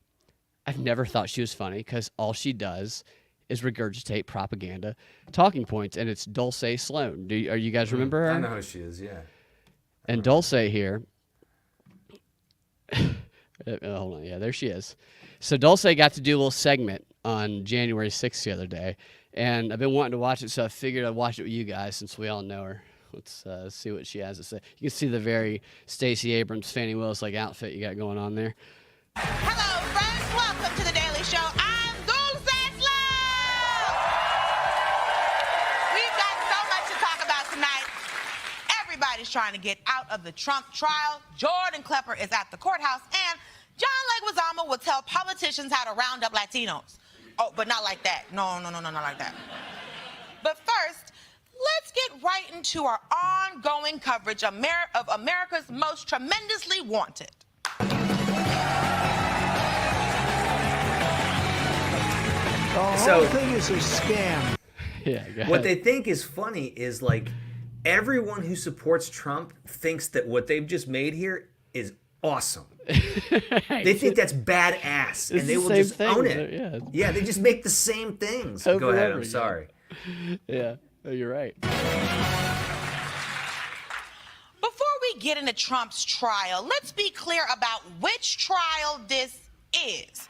Speaker 2: I've never thought she was funny because all she does is regurgitate propaganda talking points, and it's Dulce Sloan. Are you guys remember her?
Speaker 1: I know who she is, yeah.
Speaker 2: And Dulce here. Hold on, yeah, there she is. So Dulce got to do a little segment on January 6th the other day, and I've been wanting to watch it, so I figured I'd watch it with you guys since we all know her. Let's see what she has to say. You can see the very Stacey Abrams, Fannie Willis-like outfit you got going on there.
Speaker 16: Hello, friends. Welcome to The Daily Show. I'm Dulce Sloan. We've got so much to talk about tonight. Everybody's trying to get out of the Trump trial. Jordan Klepper is at the courthouse, and John Leguizamo will tell politicians how to round up Latinos. Oh, but not like that. No, not like that. But first, let's get right into our ongoing coverage of America's most tremendously wanted.
Speaker 9: The whole thing is a scam.
Speaker 2: Yeah,
Speaker 1: what they think is funny is like everyone who supports Trump thinks that what they've just made here is awesome. They think that's badass, and they will just own it. Yeah, they just make the same things. Go ahead. I'm sorry.
Speaker 2: Yeah, you're right.
Speaker 16: Before we get into Trump's trial, let's be clear about which trial this is.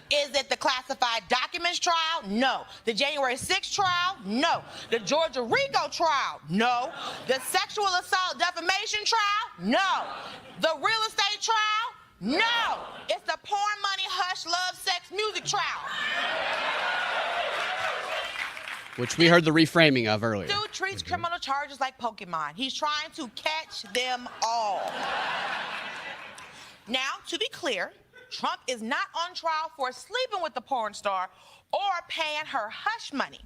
Speaker 16: Is it the classified documents trial? No. The January 6th trial? No. The Georgia RICO trial? No. The sexual assault defamation trial? No. The real estate trial? No. It's the porn money, hush, love, sex, music trial.
Speaker 2: Which we heard the reframing of earlier.
Speaker 16: Dude treats criminal charges like Pokemon. He's trying to catch them all. Now, to be clear, Trump is not on trial for sleeping with the porn star or paying her hush money.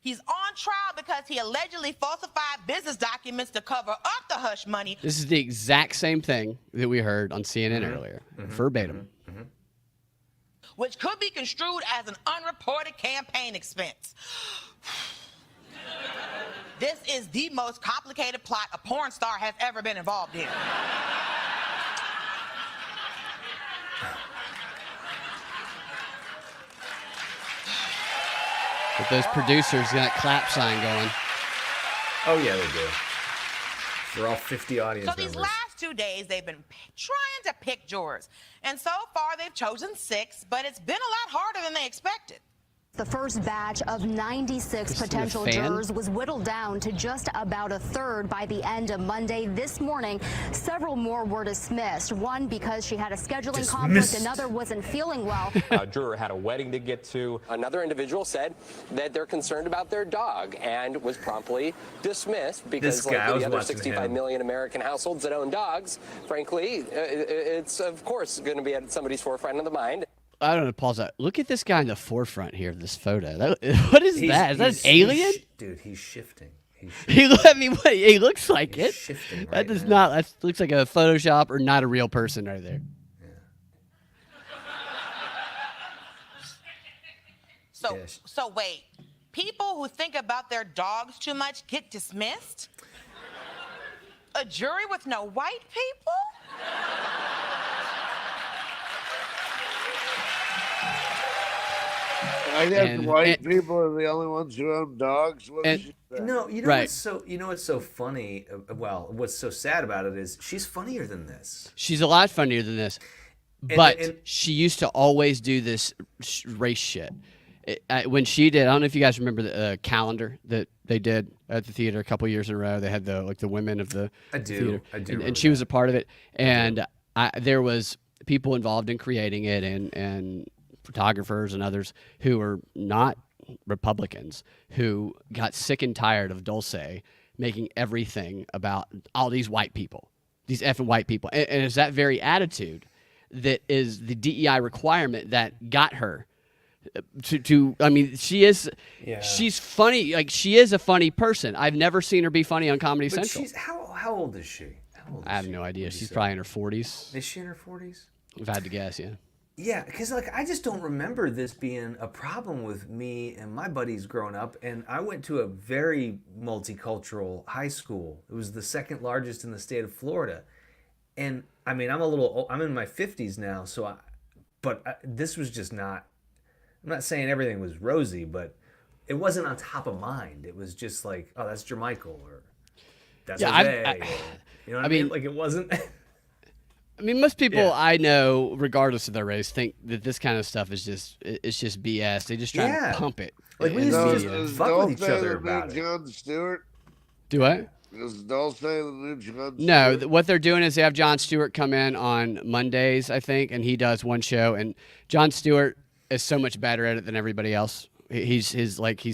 Speaker 16: He's on trial because he allegedly falsified business documents to cover up the hush money.
Speaker 2: This is the exact same thing that we heard on CNN earlier, verbatim.
Speaker 16: Which could be construed as an unreported campaign expense. This is the most complicated plot a porn star has ever been involved in.
Speaker 2: But those producers got that clap sign going.
Speaker 1: Oh, yeah, they do. For all 50 audience
Speaker 16: So
Speaker 1: members.
Speaker 16: these last 2 days, they've been trying to pick jurors. And so far, they've chosen 6, but it's been a lot harder than they expected.
Speaker 17: The first batch of 96 potential jurors was whittled down to just about a third by the end of Monday. This morning, several more were dismissed. One because she had a scheduling conflict, another wasn't feeling well.
Speaker 18: A juror had a wedding to get to. Another individual said that they're concerned about their dog and was promptly dismissed because, like the other 65 million American households that own dogs, frankly, it's of course going to be at somebody's forefront of the mind.
Speaker 2: I don't know, pause that. Look at this guy in the forefront here of this photo. What is that? Is that an alien?
Speaker 1: Dude, he's shifting.
Speaker 2: He looks like it.
Speaker 1: Shifting
Speaker 2: that does not. That looks like a Photoshop or not a real person right there.
Speaker 16: So wait, people who think about their dogs too much get dismissed? A jury with no white people?
Speaker 8: I guess white people are the only ones who own dogs. What does she say?
Speaker 1: No, you know what's so funny? Well, what's so sad about it is she's funnier than this.
Speaker 2: She's a lot funnier than this, but she used to always do this race shit. When she did, I don't know if you guys remember the calendar that they did at the theater a couple years in a row. They had the women of the theater.
Speaker 1: I do.
Speaker 2: And she was a part of it, and there was people involved in creating it, and photographers and others who were not Republicans who got sick and tired of Dulce making everything about all these white people, these effing white people. And it's that very attitude that is the DEI requirement that got her to I mean, she's funny. Like, she is a funny person. I've never seen her be funny on Comedy Central.
Speaker 1: How old is she?
Speaker 2: I have no idea. She's probably in her 40s.
Speaker 1: Is she in her 40s?
Speaker 2: If I had to guess, yeah.
Speaker 1: Yeah, because I just don't remember this being a problem with me and my buddies growing up. And I went to a very multicultural high school. It was the second largest in the state of Florida. And I mean, I'm in my 50s now, so but this was just not. I'm not saying everything was rosy, but it wasn't on top of mind. It was just like, oh, that's Jermichael, or that's Jose, or, you know what I mean? Like, it wasn't.
Speaker 2: I mean, most people I know, regardless of their race, think that this kind of stuff is just BS. They just try to pump it.
Speaker 1: Like, we used to just fuck with each other about it.
Speaker 8: Jon Stewart?
Speaker 2: Do what?
Speaker 8: Is Dulce the new Jon Stewart?
Speaker 2: No, what they're doing is they have Jon Stewart come in on Mondays, I think, and he does one show. And Jon Stewart is so much better at it than everybody else. He's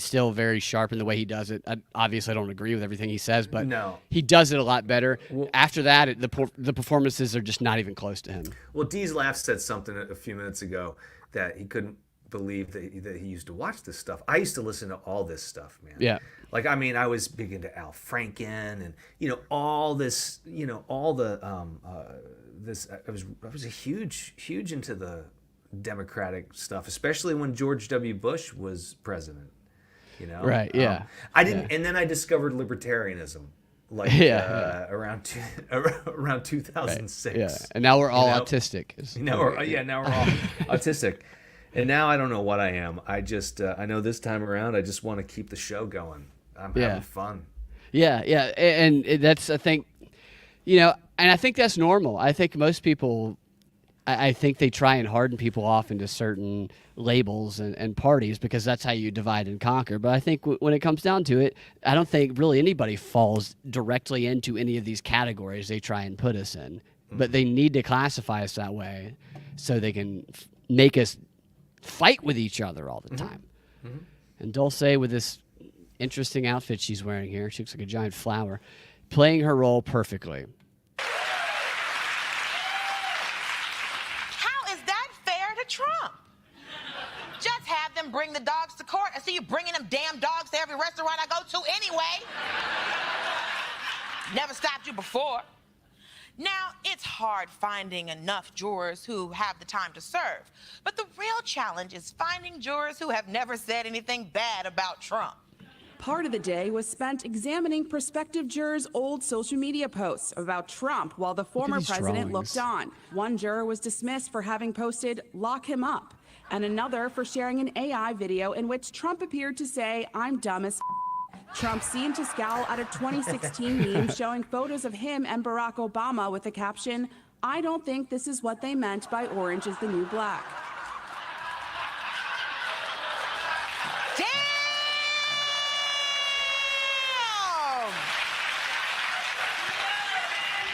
Speaker 2: still very sharp in the way he does it. Obviously, I don't agree with everything he says, but he does it a lot better. After that, the performances are just not even close to him.
Speaker 1: Well, Dee's Laugh said something a few minutes ago that he couldn't believe that he used to watch this stuff. I used to listen to all this stuff, man.
Speaker 2: Yeah.
Speaker 1: Like, I mean, I was big into Al Franken and, all this, all the, this, I was a huge into the Democratic stuff, especially when George W. Bush was president,
Speaker 2: Right, yeah.
Speaker 1: I didn't, and then I discovered libertarianism, like, around 2006.
Speaker 2: Right, yeah, and now we're all autistic.
Speaker 1: Now we're all autistic. And now I don't know what I am. I just, I know this time around, I just want to keep the show going. I'm having fun.
Speaker 2: Yeah, and that's, I think, and I think that's normal. I think most people, I think they try and harden people off into certain labels and parties because that's how you divide and conquer. But I think when it comes down to it, I don't think really anybody falls directly into any of these categories they try and put us in. But they need to classify us that way so they can make us fight with each other all the time.
Speaker 1: Mm-hmm.
Speaker 2: And Dulce, with this interesting outfit she's wearing here, she looks like a giant flower, playing her role perfectly.
Speaker 16: How is that fair to Trump? Just have them bring the dogs to court. I see you bringing them damn dogs to every restaurant I go to anyway. Never stopped you before. Now, it's hard finding enough jurors who have the time to serve. But the real challenge is finding jurors who have never said anything bad about Trump.
Speaker 19: Part of the day was spent examining prospective jurors' old social media posts about Trump while the former president looked on. One juror was dismissed for having posted, "Lock him up," and another for sharing an AI video in which Trump appeared to say, "I'm dumb as f." Trump seemed to scowl at a 2016 meme showing photos of him and Barack Obama with the caption, "I don't think this is what they meant by orange is the new black."
Speaker 16: Damn!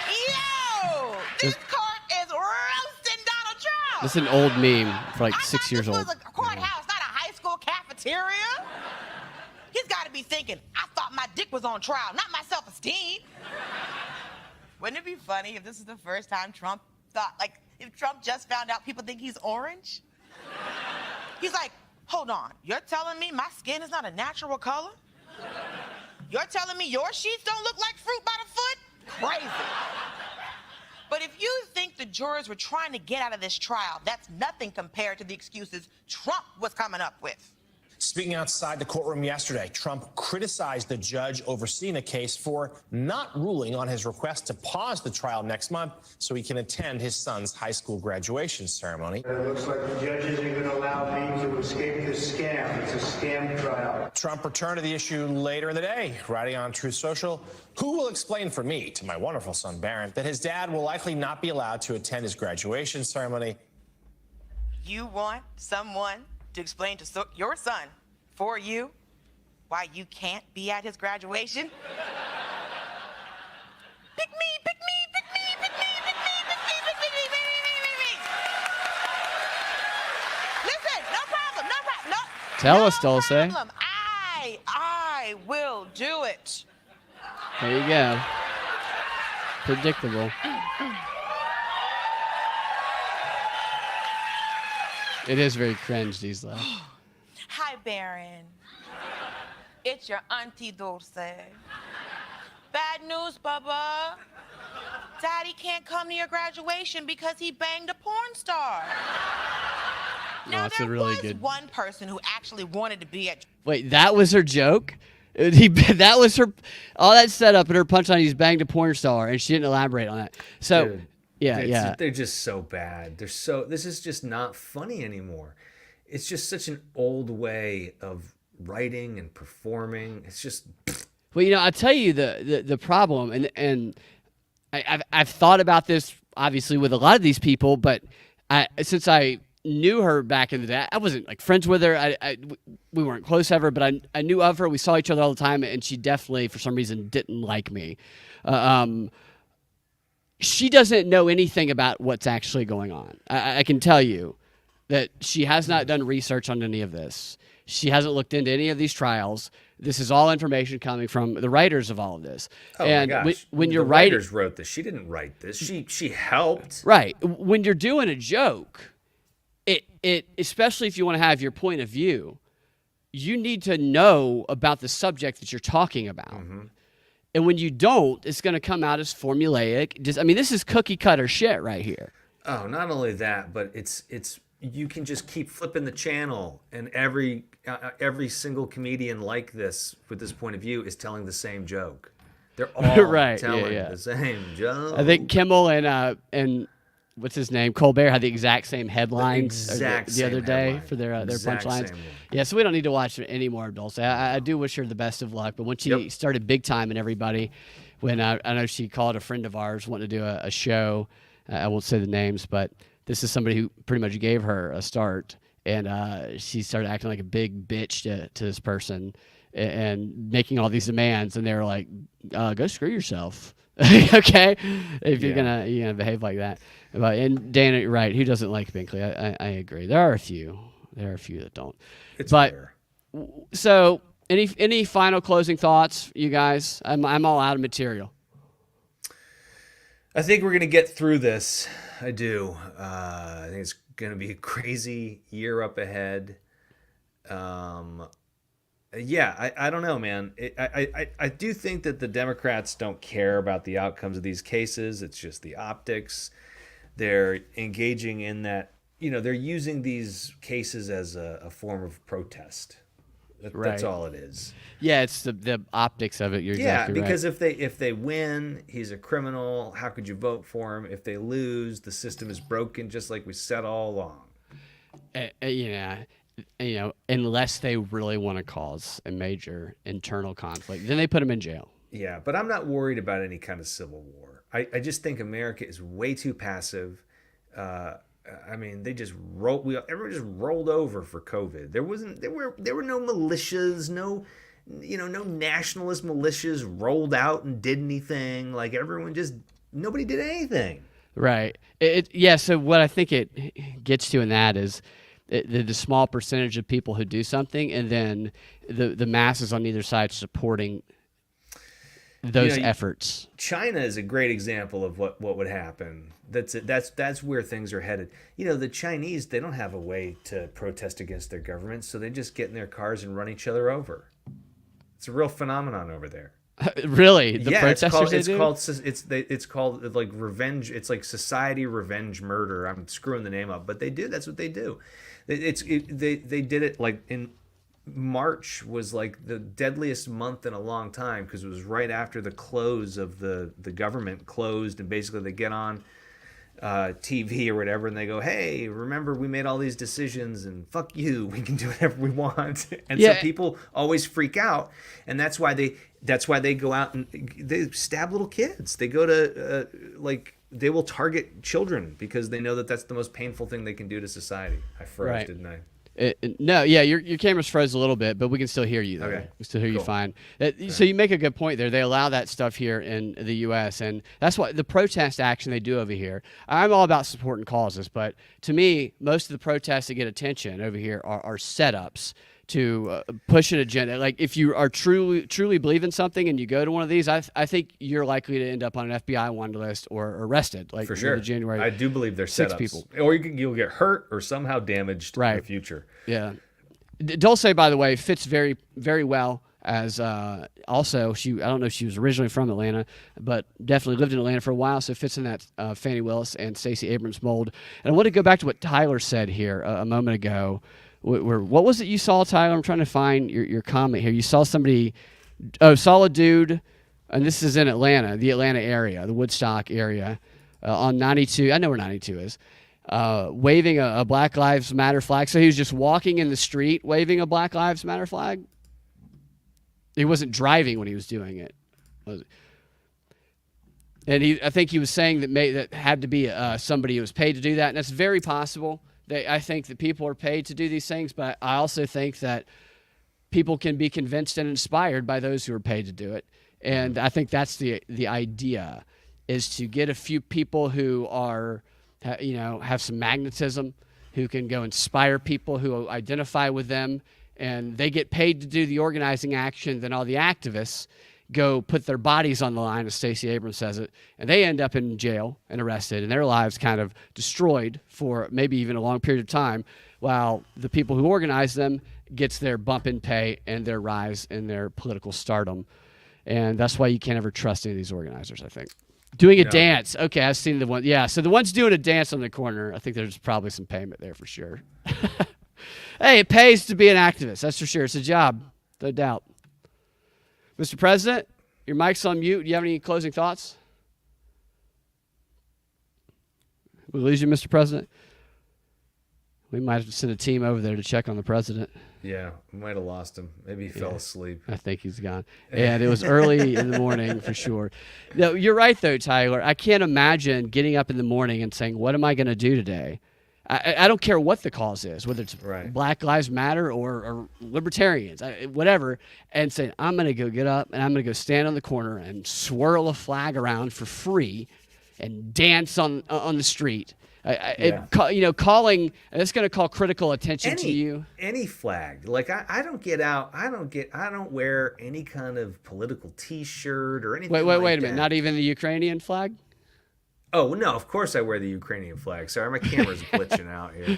Speaker 16: Yo! This court is roasting Donald Trump!
Speaker 2: This is an old meme for like 6 years old.
Speaker 16: This was a courthouse, not a high school cafeteria. He's got to be thinking, I thought my dick was on trial, not my self-esteem. Wouldn't it be funny if this is the first time Trump thought, like, if Trump just found out people think he's orange? He's like, hold on, you're telling me my skin is not a natural color? You're telling me your sheets don't look like fruit by the foot? Crazy. But if you think the jurors were trying to get out of this trial, that's nothing compared to the excuses Trump was coming up with.
Speaker 20: Speaking outside the courtroom yesterday, Trump criticized the judge overseeing the case for not ruling on his request to pause the trial next month so he can attend his son's high school graduation ceremony.
Speaker 21: It looks like the judge isn't going to allow me to escape this scam. It's a scam trial.
Speaker 20: Trump returned to the issue later in the day, writing on Truth Social, "Who will explain for me, to my wonderful son Barron, that his dad will likely not be allowed to attend his graduation ceremony?"
Speaker 16: You want someone to explain to your son, for you, why you can't be at his graduation? Pick me, pick me, pick me, pick me, pick me, pick me, pick me, pick me, pick me. Listen, no problem, no problem, no.
Speaker 2: Tell us, Dulce.
Speaker 16: Problem. I will do it.
Speaker 2: There you go. Predictable. It is very cringe, these laughs.
Speaker 16: Hi, Barron. It's your Auntie Dulce. Bad news, Bubba. Daddy can't come to your graduation because he banged a porn star. Now,
Speaker 2: that's
Speaker 16: there
Speaker 2: a really
Speaker 16: was
Speaker 2: good
Speaker 16: one person who actually wanted to be at...
Speaker 2: Wait, that was her joke? That was her... All that setup and her punchline, he's banged a porn star, and she didn't elaborate on that. So...
Speaker 1: Dude, They're just so bad. This is just not funny anymore. It's just such an old way of writing and performing. It's just.
Speaker 2: Well, I'll tell you the problem, and I've thought about this obviously with a lot of these people, but since I knew her back in the day, I wasn't like friends with her. We weren't close ever, but I knew of her. We saw each other all the time, and she definitely, for some reason, didn't like me. She doesn't know anything about what's actually going on. I can tell you that she has not done research on any of this. She hasn't looked into any of these trials. This is all information coming from the writers of all of this.
Speaker 1: Oh
Speaker 2: and
Speaker 1: my gosh.
Speaker 2: when you're
Speaker 1: the
Speaker 2: writing,
Speaker 1: writers wrote this. She didn't write this. She helped.
Speaker 2: Right. When you're doing a joke, it especially if you want to have your point of view, you need to know about the subject that you're talking about.
Speaker 1: Mm-hmm.
Speaker 2: And when you don't, it's going to come out as formulaic. This is cookie cutter shit right here.
Speaker 1: Oh, not only that, but it's you can just keep flipping the channel, and every single comedian like this with this point of view is telling the same joke. They're all
Speaker 2: right,
Speaker 1: telling the same joke.
Speaker 2: I think Kimmel and what's his name, Colbert had the exact same headlines the other day for their punchlines. Yeah, so we don't need to watch any more of Dulce. I do wish her the best of luck, but when she started big time and everybody, when I know she called a friend of ours wanting to do a show, I won't say the names, but this is somebody who pretty much gave her a start, and she started acting like a big bitch to this person and making all these demands, and they were like, go screw yourself. Okay, if you're gonna behave like that. And Dana, you're right. Who doesn't like Binkley? I agree. There are a few that don't.
Speaker 1: It's
Speaker 2: but
Speaker 1: rare.
Speaker 2: So any final closing thoughts, you guys? I'm all out of material.
Speaker 1: I think we're gonna get through this. I do. I think it's gonna be a crazy year up ahead. Yeah, I don't know, man. I do think that the Democrats don't care about the outcomes of these cases. It's just the optics. They're engaging in that, they're using these cases as a form of protest. That's all it is.
Speaker 2: Yeah, it's the optics of it. You're exactly right.
Speaker 1: Because if they win, he's a criminal. How could you vote for him? If they lose, the system is broken, just like we said all along.
Speaker 2: Unless they really want to cause a major internal conflict, then they put them in jail.
Speaker 1: Yeah, but I'm not worried about any kind of civil war. I just think America is way too passive. They just everyone just rolled over for COVID. There were no militias, no nationalist militias rolled out and did anything. Like nobody did anything.
Speaker 2: Right. So what I think it gets to in that is the small percentage of people who do something, and then the masses on either side supporting those efforts.
Speaker 1: China is a great example of what would happen. That's where things are headed. The Chinese, they don't have a way to protest against their government, so they just get in their cars and run each other over. It's a real phenomenon over there.
Speaker 2: Really? The protesters
Speaker 1: it's called like revenge. It's like society revenge murder. I'm screwing the name up, but they do. That's what they do. They did it like in March was like the deadliest month in a long time because it was right after the close of the government closed, and basically they get on TV or whatever and they go, hey, remember we made all these decisions and fuck you, we can do whatever we want. And so people always freak out, and that's why they go out and they stab little kids. They go to they will target children because they know that that's the most painful thing they can do to society. I froze, didn't I?
Speaker 2: No, yeah, your camera's froze a little bit, but we can still hear you though.
Speaker 1: Okay.
Speaker 2: We still hear you fine. So you make a good point there. They allow that stuff here in the U.S., and that's what the protest action they do over here. I'm all about supporting causes, but to me, most of the protests that get attention over here are setups to push an agenda. Like if you are truly believe in something and you go to one of these, I think you're likely to end up on an FBI wanted list or arrested. Like
Speaker 1: for sure.
Speaker 2: The January.
Speaker 1: I do believe they're
Speaker 2: 6
Speaker 1: setups.
Speaker 2: people.
Speaker 1: Or you'll get hurt or somehow damaged in the future.
Speaker 2: Yeah. Dulce, by the way, fits very, very well as also I don't know if she was originally from Atlanta, but definitely lived in Atlanta for a while, so fits in that Fannie Willis and Stacey Abrams mold. And I want to go back to what Tyler said here a moment ago. What was it you saw, Tyler? I'm trying to find your comment here. You saw somebody, saw a dude, and this is in Atlanta, the Atlanta area, the Woodstock area, on 92. I know where 92 is. Waving a Black Lives Matter flag. So he was just walking in the street waving a Black Lives Matter flag. He wasn't driving when he was doing it. And I think he was saying that had to be somebody who was paid to do that. And that's very possible. I think that people are paid to do these things, but I also think that people can be convinced and inspired by those who are paid to do it. And I think that's the idea, is to get a few people who are, have some magnetism, who can go inspire people who identify with them, and they get paid to do the organizing action. Then all the activists go put their bodies on the line, as Stacey Abrams says it, and they end up in jail and arrested, and their lives kind of destroyed for maybe even a long period of time, while the people who organize them gets their bump in pay and their rise in their political stardom. And that's why you can't ever trust any of these organizers, I think. Doing a dance. Okay, I've seen the one. Yeah, so the ones doing a dance on the corner, I think there's probably some payment there for sure. Hey, it pays to be an activist. That's for sure. It's a job, no doubt. Mr. President, your mic's on mute. Do you have any closing thoughts? We lose you, Mr. President? We might have to send a team over there to check on the president.
Speaker 1: Yeah, we might have lost him. Maybe he fell asleep.
Speaker 2: I think he's gone. And it was early in the morning for sure. No, you're right, though, Tyler. I can't imagine getting up in the morning and saying, what am I going to do today? I don't care what the cause is, whether it's Black Lives Matter or libertarians, whatever, and saying, I'm going to go get up and I'm going to go stand on the corner and swirl a flag around for free and dance on the street. Calling, it's going to call critical attention to you.
Speaker 1: Any flag. Like, I don't get out. I don't wear any kind of political T-shirt or anything.
Speaker 2: Wait a minute. Not even the Ukrainian flag?
Speaker 1: Oh, no, of course I wear the Ukrainian flag. Sorry, my camera's glitching out here.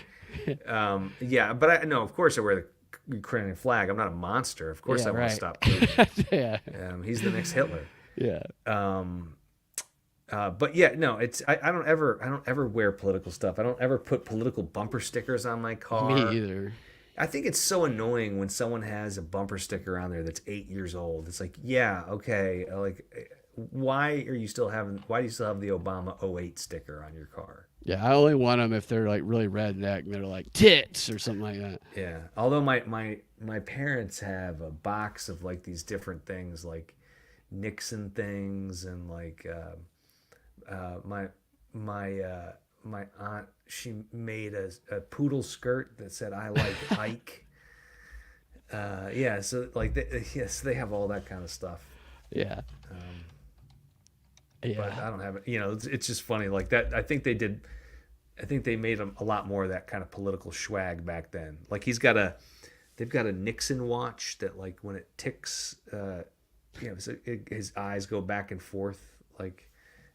Speaker 1: But of course I wear the Ukrainian flag. I'm not a monster. Of course I want to stop Putin. He's the next Hitler.
Speaker 2: Yeah.
Speaker 1: But yeah, no, I don't ever wear political stuff. I don't ever put political bumper stickers on my car.
Speaker 2: Me either.
Speaker 1: I think it's so annoying when someone has a bumper sticker on there that's 8 years old. It's like, yeah, okay, like, why do you still have the Obama 08 sticker on your car?
Speaker 2: Yeah, I only want them if they're like really redneck and they're like tits or something like that.
Speaker 1: Yeah, although my parents have a box of like these different things, like Nixon things, and like my aunt, she made a poodle skirt that said "I like Ike." So like they have all that kind of stuff.
Speaker 2: Yeah.
Speaker 1: But I don't have it. It's just funny like that. I think they made a lot more of that kind of political swag back then. Like they've got a Nixon watch that like when it ticks, his eyes go back and forth, like,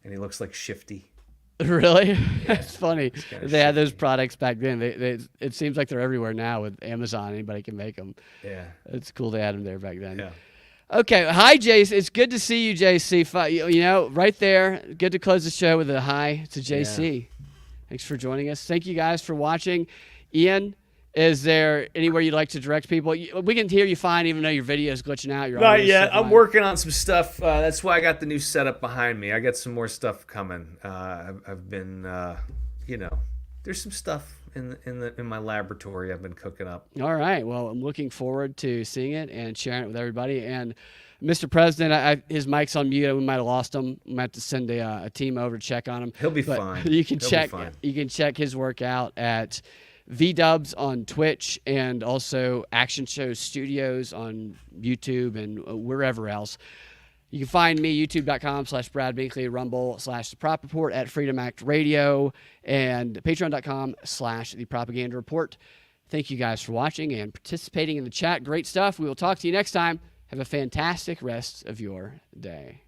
Speaker 1: and he looks like Shifty.
Speaker 2: Really?
Speaker 1: Yeah.
Speaker 2: That's funny. They had those products back then. It seems like they're everywhere now with Amazon. Anybody can make them.
Speaker 1: Yeah.
Speaker 2: It's cool they had them there back then.
Speaker 1: Yeah.
Speaker 2: Okay. Hi, Jace. It's good to see you, JC. Right there. Good to close the show with a hi to JC. Yeah. Thanks for joining us. Thank you guys for watching. Ian, is there anywhere you'd like to direct people? We can hear you fine, even though your video is glitching out.
Speaker 1: Not yet. I'm working on some stuff. That's why I got the new setup behind me. I got some more stuff coming. I've been, there's some stuff in my laboratory I've been cooking up.
Speaker 2: All right. Well, I'm looking forward to seeing it and sharing it with everybody. And Mr. President, his mic's on mute. We might have lost him. We might have to send a team over to check on him.
Speaker 1: He'll be fine.
Speaker 2: You can check his work out at VDubs on Twitch and also Action Show Studios on YouTube and wherever else. You can find me, youtube.com/Brad Binkley, Rumble/The Prop Report, at Freedom Act Radio, and patreon.com/The Propaganda Report. Thank you guys for watching and participating in the chat. Great stuff. We will talk to you next time. Have a fantastic rest of your day.